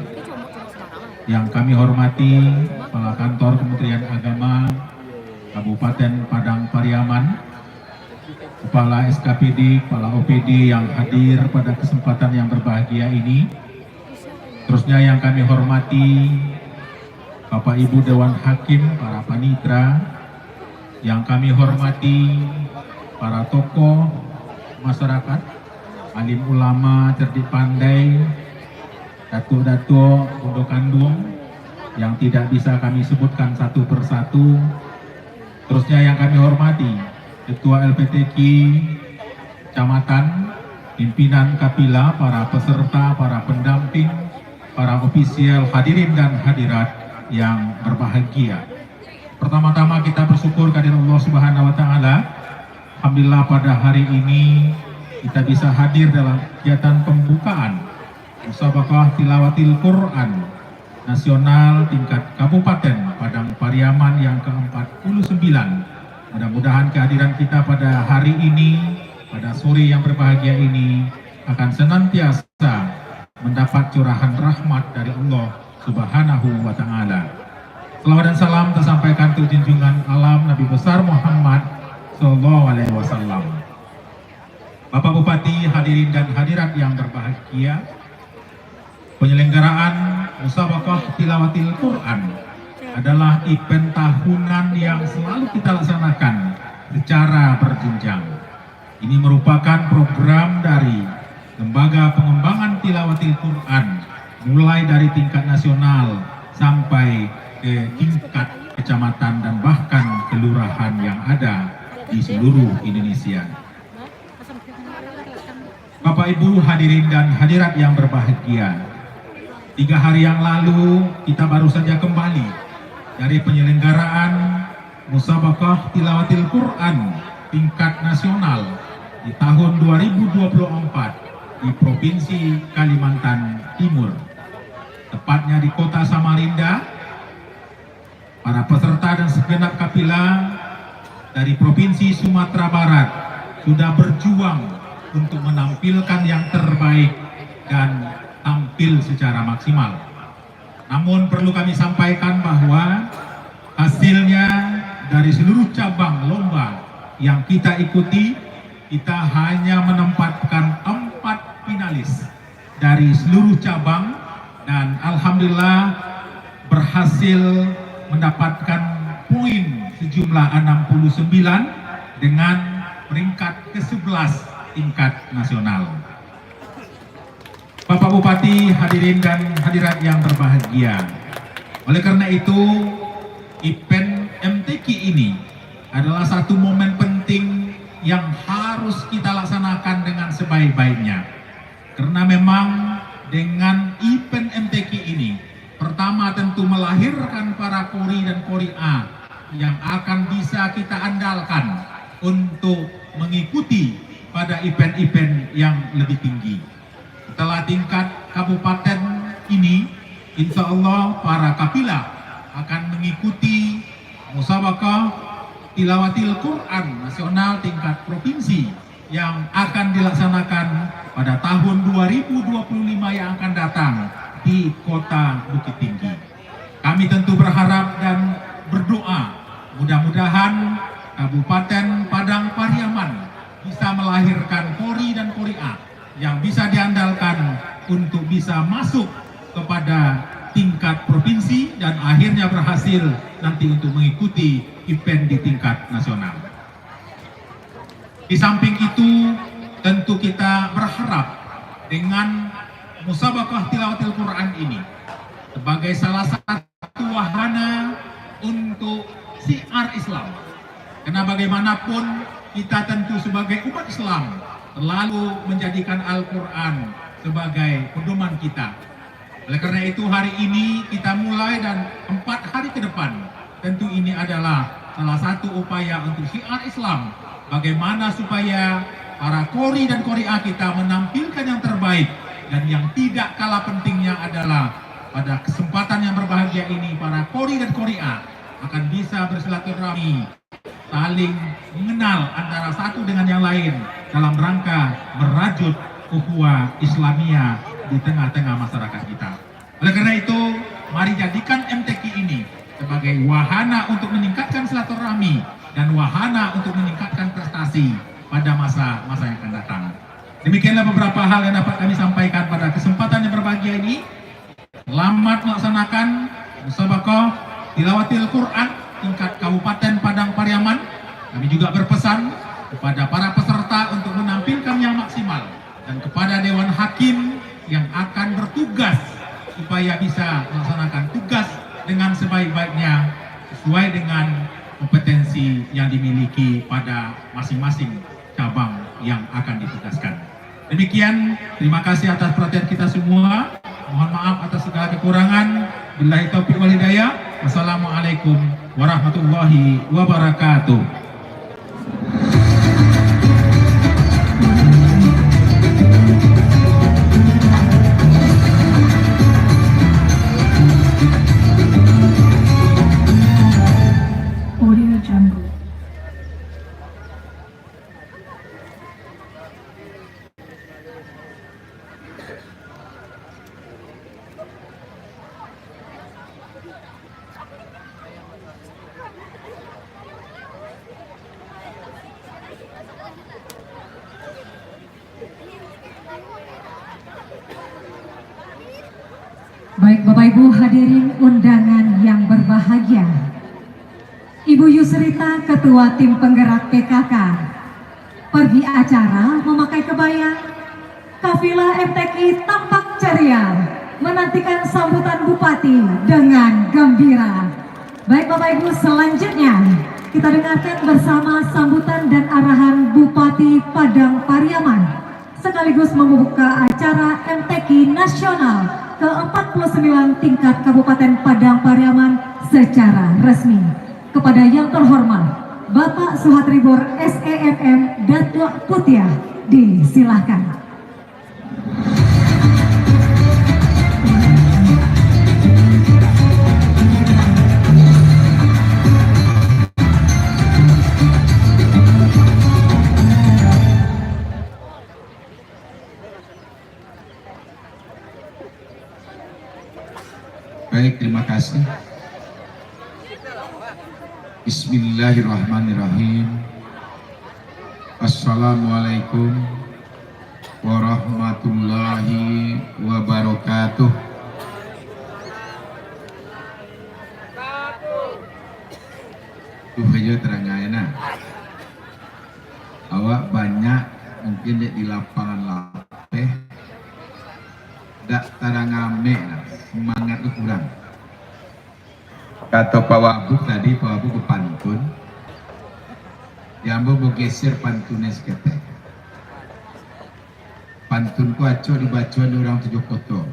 [SPEAKER 5] yang kami hormati Kepala Kantor Kementerian Agama Kabupaten Padang Pariaman, Kepala SKPD, Kepala OPD yang hadir pada kesempatan yang berbahagia ini. Terusnya yang kami hormati Bapak Ibu Dewan Hakim, para panitra, yang kami hormati para tokoh masyarakat, alim ulama, cerdik pandai, datuk-datuk, pondok kandung yang tidak bisa kami sebutkan satu persatu. Terusnya yang kami hormati Ketua LPTQ Kecamatan, pimpinan Kapila, para peserta, para pendamping, para ofisial, hadirin dan hadirat yang berbahagia. Pertama-tama kita bersyukur kehadirat Allah Subhanahu wa taala. Alhamdulillah pada hari ini kita bisa hadir dalam kegiatan pembukaan Musabaqah Tilawatil Quran Nasional tingkat Kabupaten Padang Pariaman yang ke-49. Mudah-mudahan kehadiran kita pada hari ini, pada sore yang berbahagia ini, akan senantiasa mendapat curahan rahmat dari Allah Subhanahu wa taala. Selawat dan salam tersampaikan untuk junjungan alam Nabi besar Muhammad sallallahu alaihi wasallam. Bapak Bupati, hadirin dan hadirat yang berbahagia, penyelenggaraan Musabaqah Tilawatil Quran adalah event tahunan yang selalu kita laksanakan secara berjenjang. Ini merupakan program dari Lembaga Pengembangan Tilawatil Quran, mulai dari tingkat nasional sampai ke tingkat kecamatan dan bahkan kelurahan yang ada di seluruh Indonesia. Bapak Ibu hadirin dan hadirat yang berbahagia, 3 hari yang lalu kita baru saja kembali dari penyelenggaraan Musabaqah Tilawatil Quran tingkat nasional di tahun 2024 di Provinsi Kalimantan Timur, tepatnya di Kota Samarinda. Para peserta dan segenap kapilah dari Provinsi Sumatera Barat sudah berjuang untuk menampilkan yang terbaik dan tampil secara maksimal. Namun perlu kami sampaikan bahwa hasilnya dari seluruh cabang lomba yang kita ikuti, kita hanya menempatkan 4 finalis dari seluruh cabang dan alhamdulillah berhasil mendapatkan poin sejumlah 69 dengan peringkat ke-11 tingkat nasional. Bapak Bupati, hadirin dan hadirat yang berbahagia, oleh karena itu event MTQ ini adalah satu momen penting yang harus kita laksanakan dengan sebaik-baiknya. Karena memang dengan event MTQ ini, pertama tentu melahirkan para kori dan koriah yang akan bisa kita andalkan untuk mengikuti pada event-event yang lebih tinggi. Setelah tingkat kabupaten ini, insya Allah para kapilah akan mengikuti Musabaqah Tilawatil Quran nasional tingkat provinsi yang akan dilaksanakan pada tahun 2025 yang akan datang di Kota Bukit Tinggi. Kami tentu berharap dan berdoa mudah-mudahan Kabupaten Padang Pariaman bisa melahirkan kori dan koriah yang bisa diandalkan untuk bisa masuk kepada tingkat provinsi dan akhirnya berhasil nanti untuk mengikuti event di tingkat nasional. Di samping itu tentu kita berharap dengan Musabaqah Tilawatil Quran ini sebagai salah satu wahana untuk syiar Islam. Karena bagaimanapun kita tentu sebagai umat Islam selalu menjadikan Al-Quran sebagai pedoman kita. Oleh karena itu hari ini kita mulai dan 4 hari ke depan tentu ini adalah salah satu upaya untuk syiar Islam. Bagaimana supaya para kori dan koriah kita menampilkan yang terbaik, dan yang tidak kalah pentingnya adalah pada kesempatan yang berbahagia ini para kori dan koriah akan bisa bersilaturahmi, saling mengenal antara satu dengan yang lain dalam rangka merajut ukhuwah Islamiyah di tengah-tengah masyarakat kita. Oleh karena itu, mari jadikan MTQ ini sebagai wahana untuk meningkatkan silaturahmi dan wahana untuk meningkatkan prestasi pada masa-masa yang akan datang. Demikianlah beberapa hal yang dapat kami sampaikan pada kesempatan yang berbahagia ini. Selamat melaksanakan Musabaqah Tilawatil Quran tingkat Kabupaten Padang Pariaman. Kami juga berpesan kepada para peserta untuk menampilkan yang maksimal, dan kepada Dewan Hakim yang akan bertugas supaya bisa melaksanakan tugas dengan sebaik-baiknya sesuai dengan kompetensi yang dimiliki pada masing-masing cabang yang akan ditugaskan. Demikian, terima kasih atas perhatian kita semua. Mohon maaf atas segala kekurangan. Billahi taufiq wal hidayah. Wassalamualaikum warahmatullahi wabarakatuh.
[SPEAKER 7] Audio Jungle.
[SPEAKER 1] Baik Bapak Ibu hadirin undangan yang berbahagia, Ibu Yusrita Ketua Tim Penggerak PKK pergi acara memakai kebaya, kafilah MTQ tampak ceria menantikan sambutan Bupati dengan gembira. Baik Bapak Ibu, selanjutnya kita dengarkan bersama sambutan dan arahan Bupati Padang Pariaman sekaligus membuka acara MTQ Nasional ke-49 tingkat Kabupaten Padang Pariaman secara resmi. Kepada yang terhormat Bapak Suhatribor SEMM Datuk Putiah, disilahkan.
[SPEAKER 9] Baik, terima kasih. Bismillahirrahmanirrahim. Assalamualaikum warahmatullahi wabarakatuh. Tuh aja terangnya. Awak banyak mungkin di lapangan lapeh. Dak tarangame semangat itu kurang. Kata Pak Wabuk tadi, Pak Wabuk ke pantun. Yang mau geser pantunnya seketek. Pantunku aco dibacuan orang tujuh koto.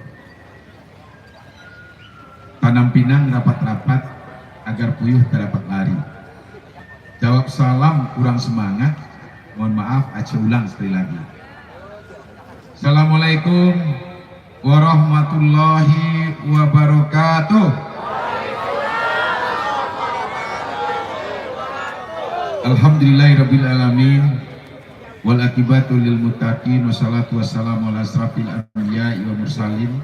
[SPEAKER 9] Tanam pinang rapat-rapat agar puyuh terdapat lari. Jawab salam kurang semangat. Mohon maaf, aco ulang sekali lagi. Assalamualaikum warahmatullahi wabarakatuh. Alhamdulillahirabbil alamin wal akibatu lil muttaqin wassalatu wassalamu ala asrafil anbiya'i wa mursalin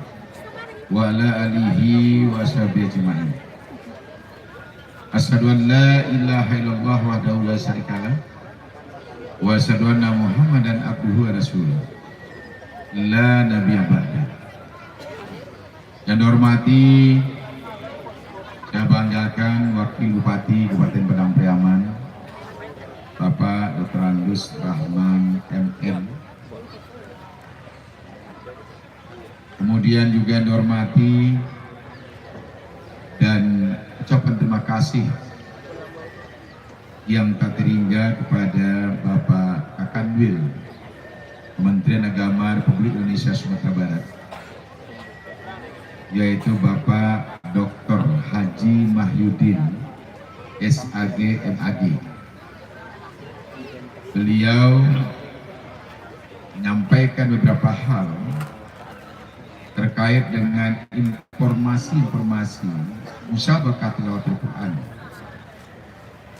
[SPEAKER 9] wa ala alihi wa sahbihi ajma'in. Asyhadu an la ilaha illallah wahdahu la syarikalah wa asyhadu anna Muhammadan abduhu wa rasuluh la nabiyya ba'da. Yang dihormati, saya banggakan Wakil Bupati Kabupaten Padang Pariaman Bapak Dr. Andus Rahman MM. Kemudian juga dihormati dan ucapan terima kasih yang tak terhingga kepada Bapak Kakanwil Kementerian Agama Republik Indonesia Sumatera Barat, yaitu Bapak Dr. Haji Mahyudin SAG MAG. Beliau menyampaikan beberapa hal terkait dengan informasi-informasi musyawarah tilawatul Quran,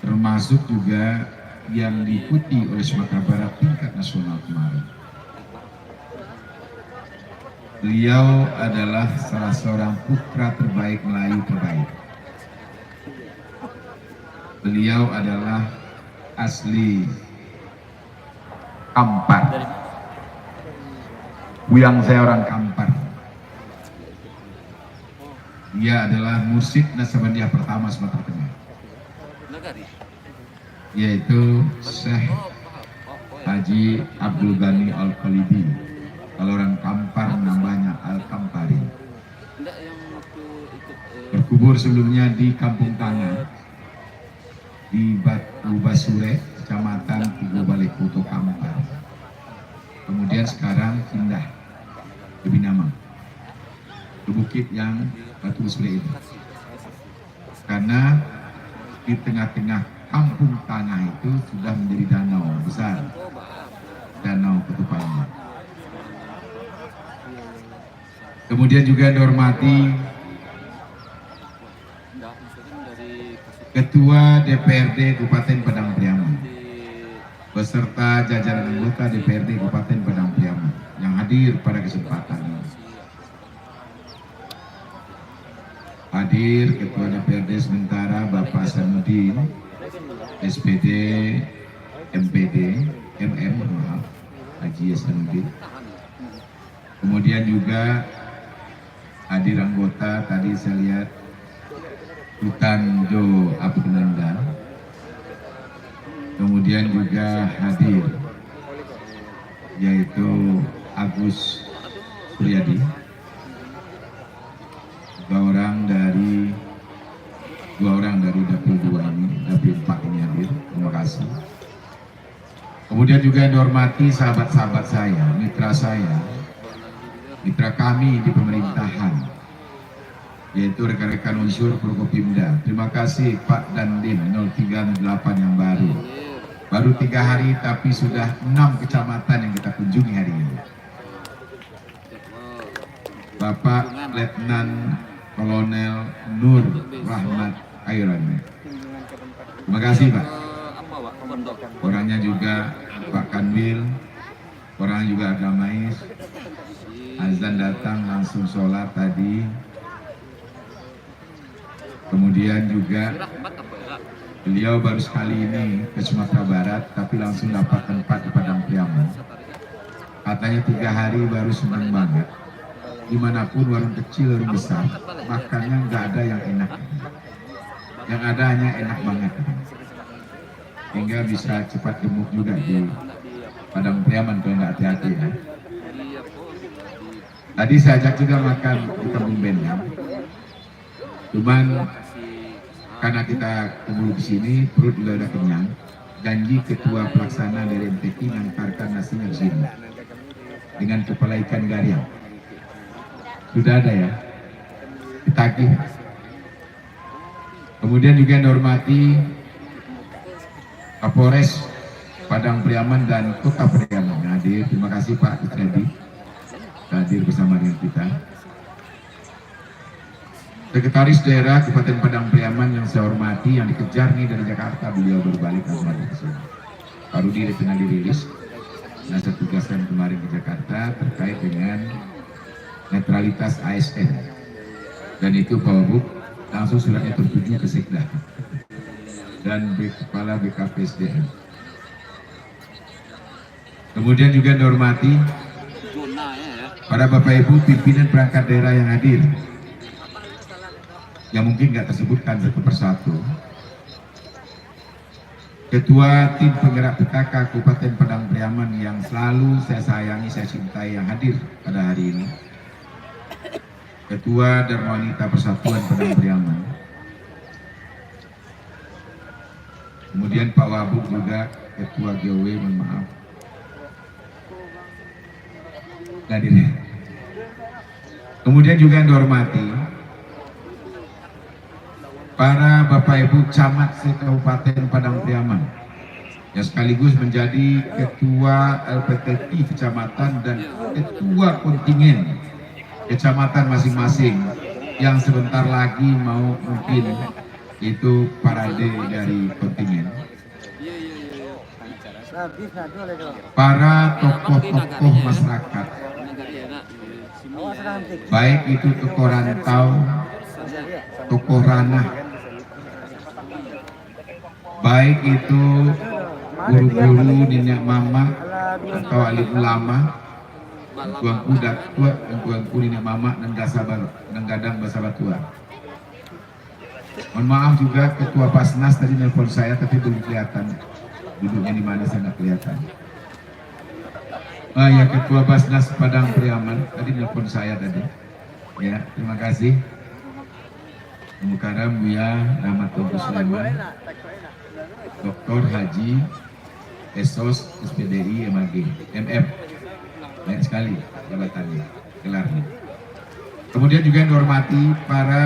[SPEAKER 9] termasuk juga yang diikuti oleh Sumatera Barat tingkat nasional kemarin. Beliau adalah salah seorang putra terbaik Melayu terbaik. Beliau adalah asli Kampar. Buyang saya orang Kampar. Dia adalah mursyid Nasabandiah pertama Sumatera Tengah, yaitu Syekh Haji Abdul Ghani Al-Khalibi. Kalau orang Kampar namanya Al-Kampari. Berkubur sebelumnya di Kampung Tangan, di Batu Basure, Kecamatan Tigo Balik Kuto Kampar. Kemudian sekarang pindah ke Binamang, ke bukit yang Batu Basure itu. Karena di tengah-tengah Kampung Tanah itu sudah menjadi danau besar, Danau Ketupannya. Kemudian juga dihormati Ketua DPRD Kabupaten Padang Pariaman beserta jajaran anggota DPRD Kabupaten Padang Pariaman yang hadir pada kesempatan ini. Hadir Ketua DPRD sementara Bapak Hasanuddin SPD MPD MM Haji Hasanuddin. Kemudian juga hadir anggota tadi saya lihat Hutan Jo Abdinanda, kemudian juga hadir yaitu Agus Suryadi, dua orang dari dapil 2 ini, dapil 4 ini hadir. Terima kasih. Kemudian juga yang dihormati sahabat-sahabat saya, mitra kami di pemerintahan, yaitu rekan-rekan unsur Prokopimda. Terima kasih Pak Dandim 038 yang baru 3 hari tapi sudah 6 kecamatan yang kita kunjungi hari ini. Bapak Letnan Kolonel Nur Rahmat Airan. Terima kasih Pak. Orangnya juga Pak Kanwil, orang juga agamais. Azan datang langsung sholat tadi. Kemudian juga beliau baru sekali ini ke Sumatera Barat, tapi langsung dapat tempat di Padang Priaman. Katanya 3 hari baru senang banget. Dimanapun warung kecil, warung besar, makannya nggak ada yang enak. Yang ada hanya enak banget. Hingga bisa cepat gemuk juga di Padang Priaman kalau nggak hati-hati ya. Tadi saya ajak juga makan di Kampung Bendang. Cuman karena kita kumpul di sini, perut juga udah kenyang. Janji ketua pelaksana dari MTQ mengantarkan nasinya di sini dengan kepala ikan gariang. Sudah ada ya, ditagih. Kemudian juga yang dihormati Kapolres Padang Priaman dan Kota Priaman hadir. Terima kasih Pak Fitredi hadir bersama dengan kita. Sekretaris Daerah Kabupaten Padang Priaman yang saya hormati, yang dikejar nih dari Jakarta, beliau berbalik kembali ke sini. Pak Rudi pernah dirilis, nah saya tugaskan kemarin ke Jakarta terkait dengan netralitas ASN, dan itu Pak Wabuk langsung suratnya tertuju ke Sekda dan Kepala BKPSDM. Kemudian juga dihormati para Bapak Ibu pimpinan perangkat daerah yang hadir, yang mungkin nggak tersebutkan satu persatu. Ketua tim penggerak PKK Kabupaten Padang Priaman yang selalu saya sayangi, saya cintai, yang hadir pada hari ini. Ketua dan Wanita Persatuan Padang Priaman. Kemudian Pak Wabuk juga Ketua GOW, mohon maaf. Hadir. Kemudian juga yang dihormati para Bapak Ibu Camat se-Kabupaten Padang Priaman yang sekaligus menjadi Ketua LPTI Kecamatan dan Ketua Kontingen Kecamatan masing-masing yang sebentar lagi mau mungkin itu parade dari kontingen. Para tokoh-tokoh masyarakat, baik itu tokoh rantau, tokoh ranah, baik itu guru-guru, nenek mama atau alim ulama, tuanku datua, tuanku nenek mama dan gadang bahasa batua. Mohon maaf juga Ketua Basnas tadi nelpon saya tapi belum kelihatan duduknya di mana, saya nggak kelihatan. Ya, Ketua Basnas Padang Priaman tadi nelpon saya tadi. Ya, terima kasih. Mukarram Buya Rahmat Tunggu Sulaiman, Dr. Haji Esos SPDI MAG MM, banyak sekali jabatannya, gelarnya. Kemudian juga yang dihormati para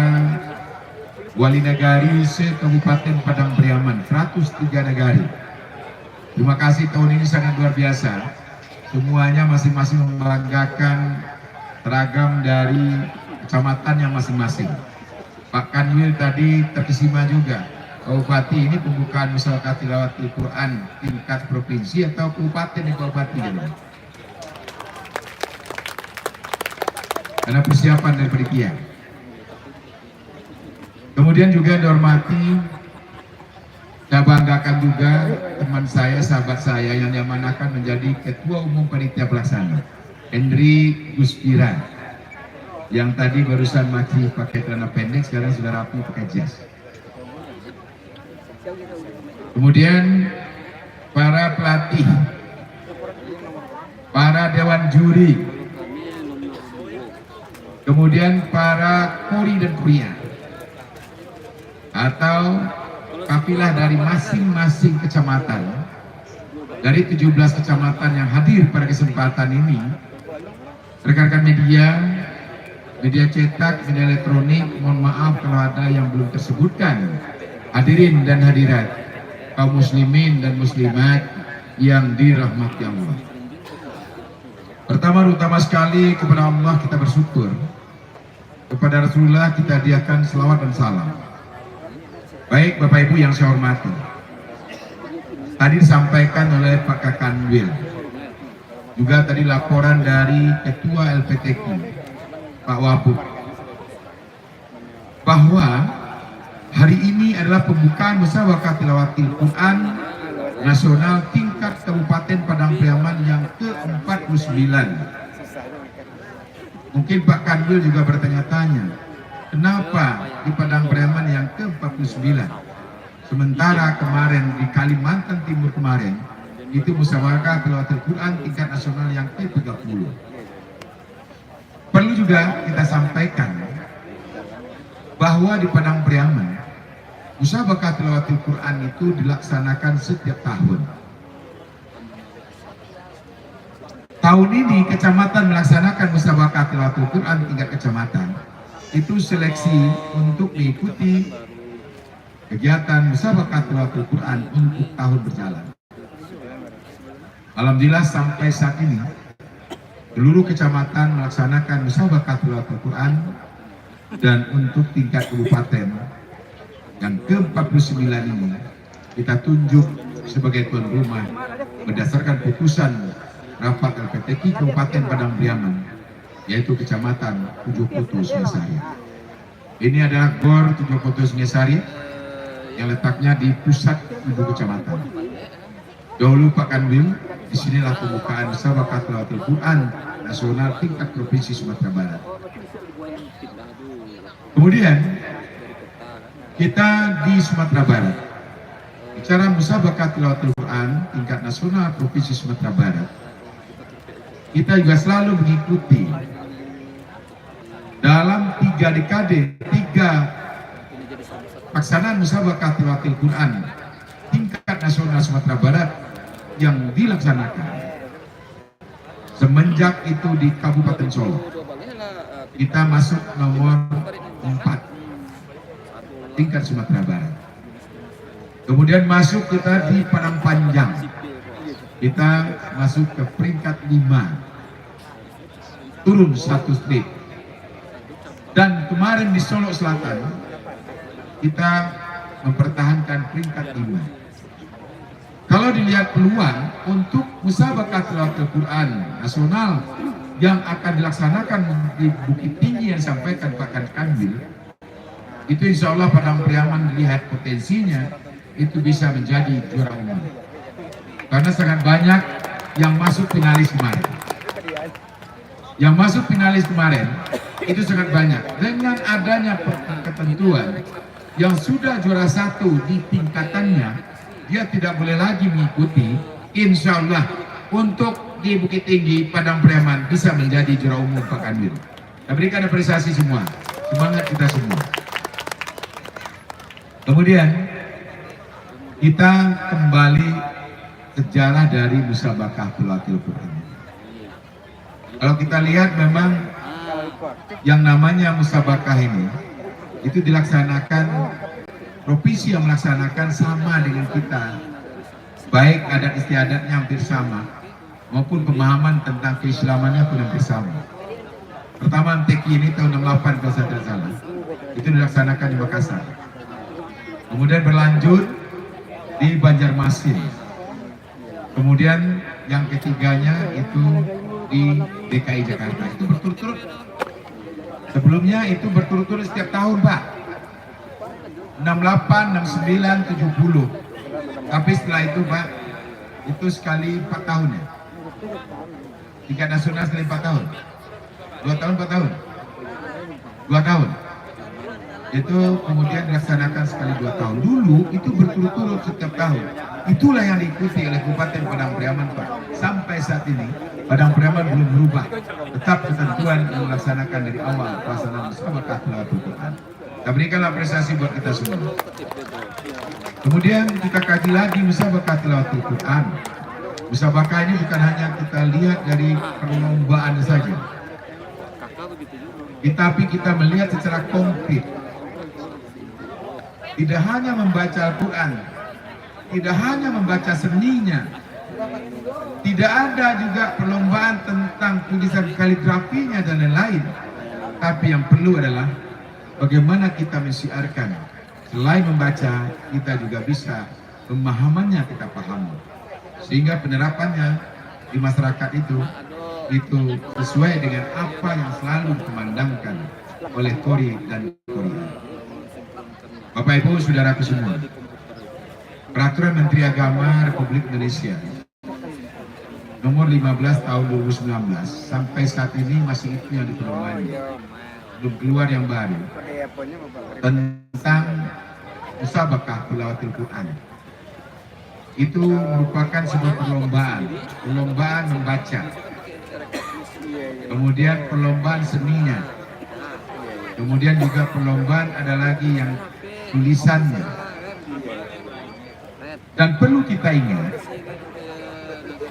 [SPEAKER 9] wali negari se-Kabupaten Padang Priaman, 103 negari. Terima kasih, tahun ini sangat luar biasa. Semuanya masing-masing membanggakan seragam dari kecamatannya masing-masing. Pak Kanwil tadi terkesima juga. Kabupaten ini pembukaan musyawarah tilawatil Quran tingkat provinsi atau kabupaten di kabupaten ini. Karena persiapan dari panitia. Kemudian juga dihormati, saya banggakan juga teman saya, sahabat saya yang diamanahkan menjadi Ketua Umum Panitia Pelaksana, Henry Guspiran. Yang tadi barusan masih pakai celana pendek, sekarang sudah rapi pakai jas. Kemudian para pelatih, para dewan juri, kemudian para kori dan kuria, atau kafilah dari masing-masing kecamatan, dari 17 kecamatan yang hadir pada kesempatan ini, rekan-rekan media, media cetak, media elektronik, mohon maaf kalau ada yang belum tersebutkan, hadirin dan hadirat, kaum muslimin dan muslimat yang dirahmati Allah. Pertama sekali kepada Allah kita bersyukur, kepada Rasulullah kita hadiahkan selawat dan salam. Baik Bapak Ibu yang saya hormati, tadi disampaikan oleh Pak Kakanwil, juga tadi laporan dari Ketua LPTQ Pak Wabub, bahwa hari ini adalah pembukaan musyawarah tilawatil Quran nasional tingkat Kabupaten Padang Pariaman yang ke-49. Mungkin Pak Kanwil juga bertanya-tanya, kenapa di Padang Pariaman yang ke-49? Sementara kemarin di Kalimantan Timur kemarin, itu musyawarah tilawatil Quran tingkat nasional yang ke-30. Perlu juga kita sampaikan bahwa di Padang Pariaman, musyawarah tilawatil Quran itu dilaksanakan setiap tahun. Tahun ini kecamatan melaksanakan musyawarah tilawatil Quran tingkat kecamatan. Itu seleksi untuk mengikuti kegiatan musyawarah tilawatil Quran untuk tahun berjalan. Alhamdulillah sampai saat ini seluruh kecamatan melaksanakan musyawarah tilawatil Quran, dan untuk tingkat kabupaten yang ke-49 ini kita tunjuk sebagai tuan rumah berdasarkan putusan rapat LPTQ Kabupaten Padang Pariaman, yaitu Kecamatan Tujuh Koto Singasari. Ini adalah GOR Tujuh Koto Singasari yang letaknya di pusat ibu kecamatan. Dahulu Pak Kanwil, disinilah pembukaan musyawarah tilawatil Quran nasional tingkat provinsi Sumatera Barat. Kemudian kita di Sumatera Barat bicara musyawarah tilawatil Quran tingkat nasional provinsi Sumatera Barat, kita juga selalu mengikuti dalam 3 dekade 3 pelaksanaan musyawarah tilawatil Quran tingkat nasional Sumatera Barat yang dilaksanakan semenjak itu di Kabupaten Solo. Kita masuk nomor 4 tingkat Sumatera Barat. Kemudian masuk kita di Padang Panjang, kita masuk ke peringkat 5, turun 1 strip. Dan kemarin di Solo Selatan kita mempertahankan peringkat 5. Kalau dilihat peluang untuk musyawarah tilawatil Quran nasional yang akan dilaksanakan di Bukit Tinggi yang disampaikan Pak Kanwil, itu insya Allah Padang Pariaman dilihat potensinya itu bisa menjadi juara umum. Karena sangat banyak yang masuk finalis kemarin. Yang masuk finalis kemarin itu sangat banyak. Dengan adanya ketentuan yang sudah juara 1 di tingkatannya, dia tidak boleh lagi mengikuti. Insya Allah untuk di Bukit Tinggi Padang Pariaman bisa menjadi juara umum Pak Kanwil. Kita berikan apresiasi semua, semangat kita semua. Kemudian kita kembali sejarah dari musyawarah tilawatil Quran. Kalau kita lihat memang yang namanya musyawarah ini itu dilaksanakan, provinsi yang melaksanakan sama dengan kita, baik adat istiadatnya hampir sama maupun pemahaman tentang keislamannya pun hampir sama. Pertama MTQ ini tahun 68 kalau saya tidak salah, itu dilaksanakan di Makassar. Kemudian berlanjut di Banjarmasin. Kemudian yang ketiganya itu di DKI Jakarta. Itu berturut-turut. Sebelumnya itu berturut-turut setiap tahun, Pak. 68, 69, 70. Tapi setelah itu, Pak, itu sekali 4 tahun ya. Tingkat nasional sekali 4 tahun. 2 tahun, 4 tahun. 2 tahun. Itu kemudian dilaksanakan sekali 2 tahun. Dulu itu berturut-turut setiap tahun. Itulah yang diikuti oleh Kabupaten Padang Pariaman, Pak. Sampai saat ini Padang Pariaman belum berubah. Tetap ketentuan yang melaksanakan dari awal pelaksanaan musabaqah tilawatul Quran. Kita berikan apresiasi buat kita semua. Kemudian kita kaji lagi musabaqah tilawatul Quran. Musabaqah ini bukan hanya kita lihat dari perlombaan saja, tetapi kita melihat secara konkret. Tidak hanya membaca Al-Quran, tidak hanya membaca seninya, tidak ada juga perlombaan tentang tulisan kaligrafinya dan lain-lain. Tapi yang perlu adalah bagaimana kita mensiarkan. Selain membaca, kita juga bisa pemahamannya kita pahami. Sehingga penerapannya di masyarakat itu sesuai dengan apa yang selalu dikumandangkan oleh Qori dan Qori. Bapak Ibu Saudaraku semua, Peraturan Menteri Agama Republik Indonesia nomor 15 tahun 2019 sampai saat ini masih itu yang diperoleh, belum keluar yang baru tentang musabaqah tilawatul Quran. Itu merupakan sebuah perlombaan membaca, kemudian perlombaan seninya, kemudian juga perlombaan ada lagi yang tulisannya. Dan perlu kita ingat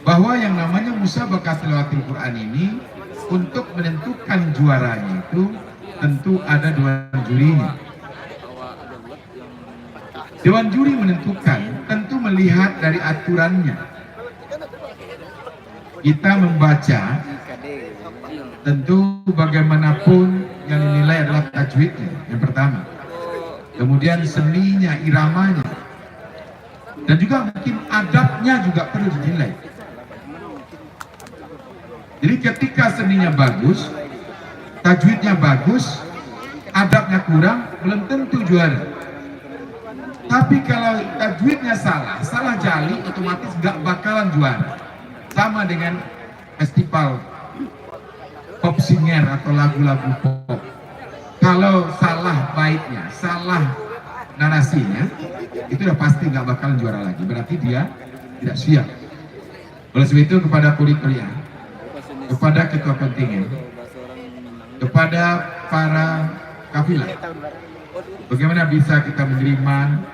[SPEAKER 9] bahwa yang namanya musabaqah tilawatul Quran ini untuk menentukan juaranya itu tentu ada dewan jurinya. Dewan juri menentukan tentu melihat dari aturannya. Kita membaca tentu bagaimanapun yang dinilai adalah tajwidnya yang pertama, kemudian seninya, iramanya, dan juga mungkin adabnya juga perlu dinilai. Jadi ketika seninya bagus, tajwidnya bagus, adabnya kurang, belum tentu juara. Tapi kalau tajwidnya salah jali, otomatis gak bakalan juara. Sama dengan festival pop singer atau lagu-lagu pop. Kalau salah baitnya, salah narasinya, itu udah pasti gak bakalan juara lagi. Berarti dia tidak siap. Oleh sebab itu kepada kuliah, kepada ketua kontingen, kepada para kafilah, bagaimana bisa kita menerima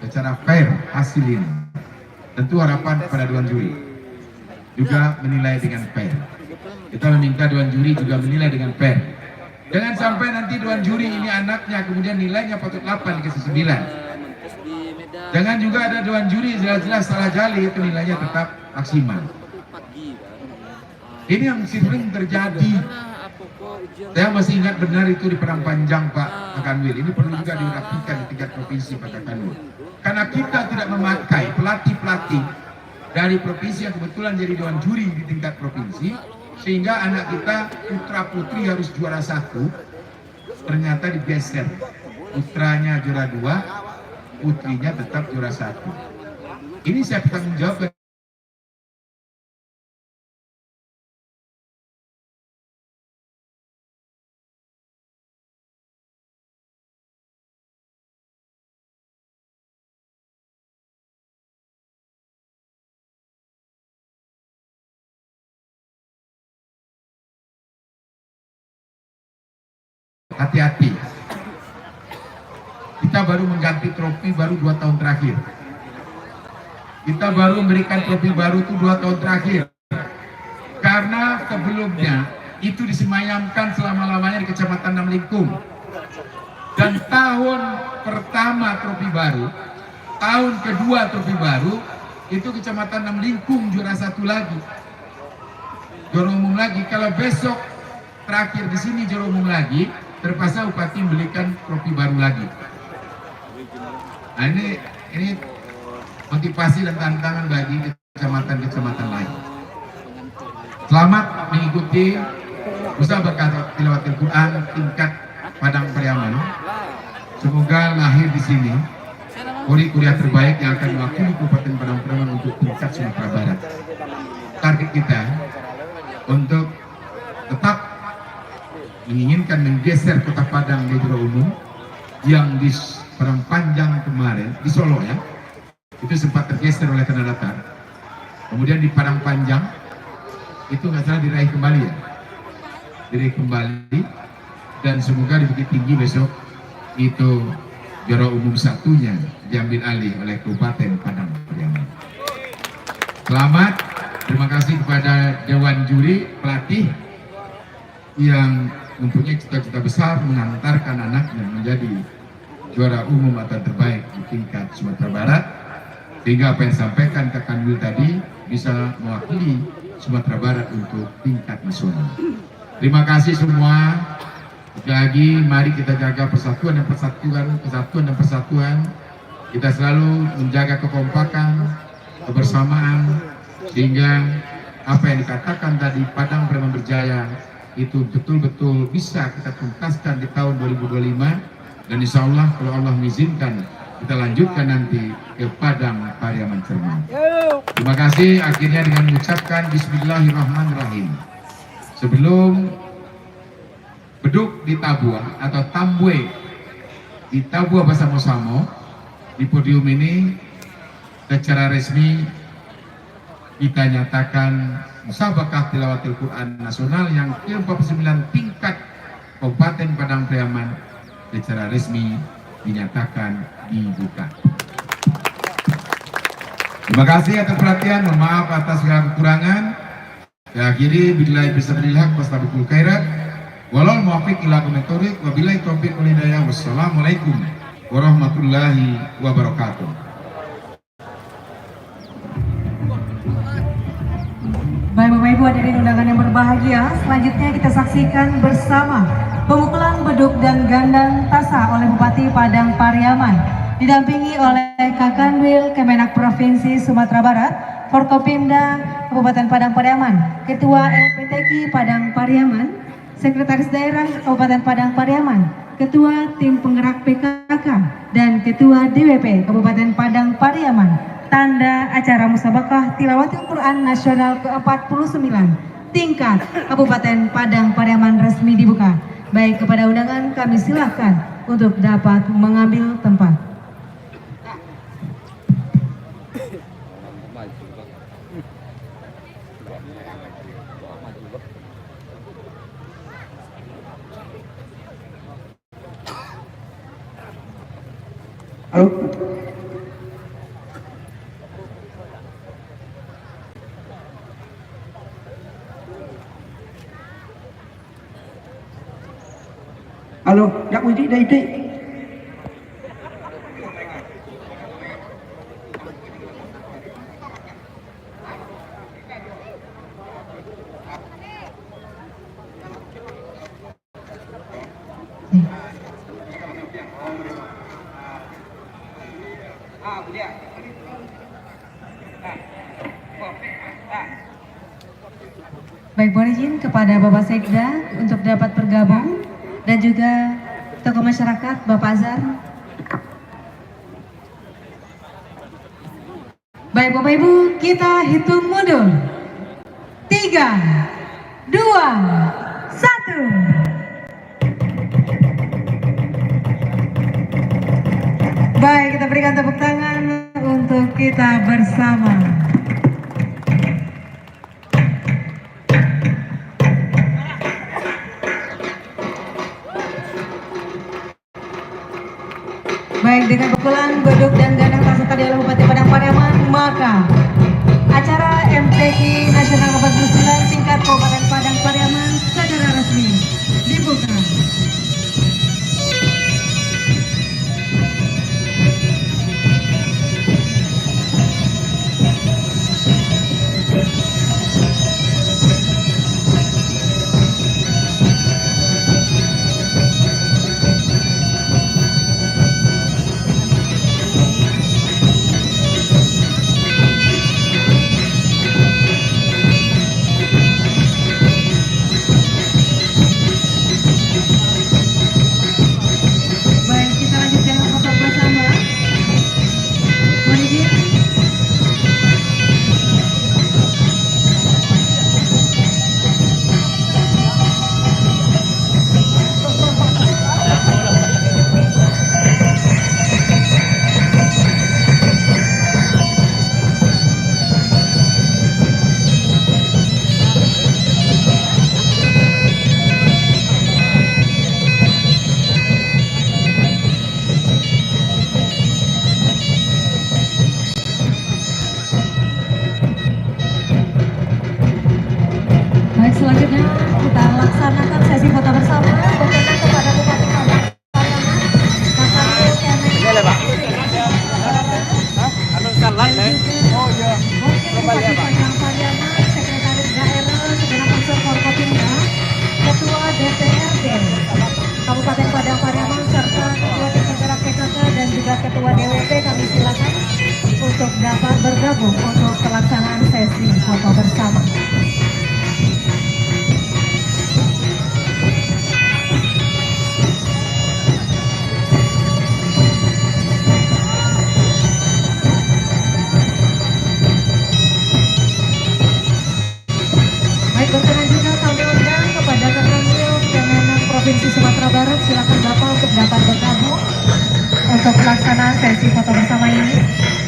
[SPEAKER 9] secara fair hasil ini. Tentu harapan kepada dewan juri juga menilai dengan fair. Kita meminta dewan juri juga menilai dengan fair. Jangan sampai nanti dewan juri ini anaknya kemudian nilainya patut 8 dikasih 9. Jangan juga ada dewan juri jelas-jelas salah jali itu nilainya tetap maksimal. Ini yang sering terjadi. Saya masih ingat benar itu di Padang Panjang Pak Kanwil. Ini perlu juga dirapikan di tingkat provinsi Pak Kanwil. Karena kita tidak memakai pelatih-pelatih dari provinsi yang kebetulan jadi dewan juri di tingkat provinsi, sehingga anak kita putra putri harus juara 1, ternyata digeser. Putranya juara 2, putrinya tetap juara 1. Ini saya bertanggung jawab. Hati-hati. Kita baru mengganti trofi baru 2 tahun terakhir. Kita baru memberikan trofi baru itu 2 tahun terakhir. Karena sebelumnya itu disemayamkan selama-lamanya di Kecamatan Namlingkung. Dan tahun pertama trofi baru, tahun kedua trofi baru, itu Kecamatan Namlingkung juara 1 lagi. Juara umum lagi. Kalau besok terakhir di sini juara umum lagi, terpaksa Bupati memberikan trofi baru lagi. Nah ini motivasi dan tantangan bagi kecamatan-kecamatan lain. Selamat mengikuti musabaqah tilawatul Quran tingkat Padang Pariaman. Semoga lahir di sini kuliah terbaik yang akan mewakili Kabupaten Padang Pariaman untuk tingkat Sumatera Barat. Target kita untuk tetap menginginkan menggeser Kota Padang di Juara Umum yang di Padang Panjang kemarin di Solo ya, itu sempat tergeser oleh tanah datar. Kemudian di Padang Panjang itu nggak salah diraih kembali ya, diraih kembali, dan semoga di Bukit Tinggi besok itu Juara Umum satunya diambil alih oleh Kabupaten Padang Pariaman. Selamat, terima kasih kepada Dewan Juri Pelatih yang mempunyai cita-cita besar mengantarkan anaknya menjadi juara umum atau terbaik di tingkat Sumatera Barat, sehingga apa yang disampaikan Kak Kanwil tadi bisa mewakili Sumatera Barat untuk tingkat nasional. Terima kasih semua. Sekali lagi, mari kita jaga persatuan dan persatuan. Kita selalu menjaga kekompakan, kebersamaan, sehingga apa yang dikatakan tadi Padang Pariaman Berjaya itu betul-betul bisa kita tuntaskan di tahun 2025, dan insya Allah kalau Allah mengizinkan kita lanjutkan nanti ke Padang Pariaman Cermat. Terima kasih. Akhirnya dengan mengucapkan Bismillahirrahmanirrahim, sebelum beduk di Tabua atau Tambue di Tabua Basamo-Samo, di podium ini secara resmi kita nyatakan Musabaqah Tilawatil Quran Nasional yang ke-49 tingkat Kabupaten Padang Pariaman secara resmi dinyatakan dibuka. Terima kasih atas perhatian, mohon maaf atas segala kekurangan. Saya akhiri, billahi bismillahil haq wastabiqul khairat walal muwaffiq ila aqwamit thoriq wa billahi taufiq wal hidayah. Wassalamualaikum warahmatullahi wabarakatuh.
[SPEAKER 3] Baik Bapak Ibu hadirin undangan yang berbahagia, selanjutnya kita saksikan bersama pemukulan beduk dan gandang tasa oleh Bupati Padang Pariaman, didampingi oleh Kak Kanwil Kemenak Provinsi Sumatera Barat, Forkopimda Kabupaten Padang Pariaman, Ketua LPTK Padang Pariaman, Sekretaris Daerah Kabupaten Padang Pariaman, Ketua Tim Penggerak PKK, dan Ketua DWP Kabupaten Padang Pariaman. Tanda acara Musabaqah Tilawatil Quran Nasional ke-49 tingkat Kabupaten Padang Pariaman resmi dibuka. Baik, kepada undangan kami silakan untuk dapat mengambil tempat.
[SPEAKER 2] Halo. Halo, yak widik dah itik.
[SPEAKER 3] Baik, mohon izin kepada Bapak Sekda untuk dapat bergabung, dan juga tokoh masyarakat Bapak Azhar. Baik Bapak Ibu, kita hitung mundur. 3, 2, 1. Baik, kita berikan tepuk tangan untuk kita bersama. Baik, dengan pukulan beduk dan gandang tasa tadi oleh Bupati Padang Pariaman, maka acara MTQ Nasional ke-49 tingkat Kabupaten Padang Pariaman secara resmi dibuka.
[SPEAKER 1] dapat bergabung untuk pelaksanaan sesi foto bersama. Baik, berkenan juga kami undang kepada Kanwil Kemenak Provinsi Sumatera Barat, silakan Bapak untuk dapat bergabung untuk pelaksanaan sesi foto bersama ini.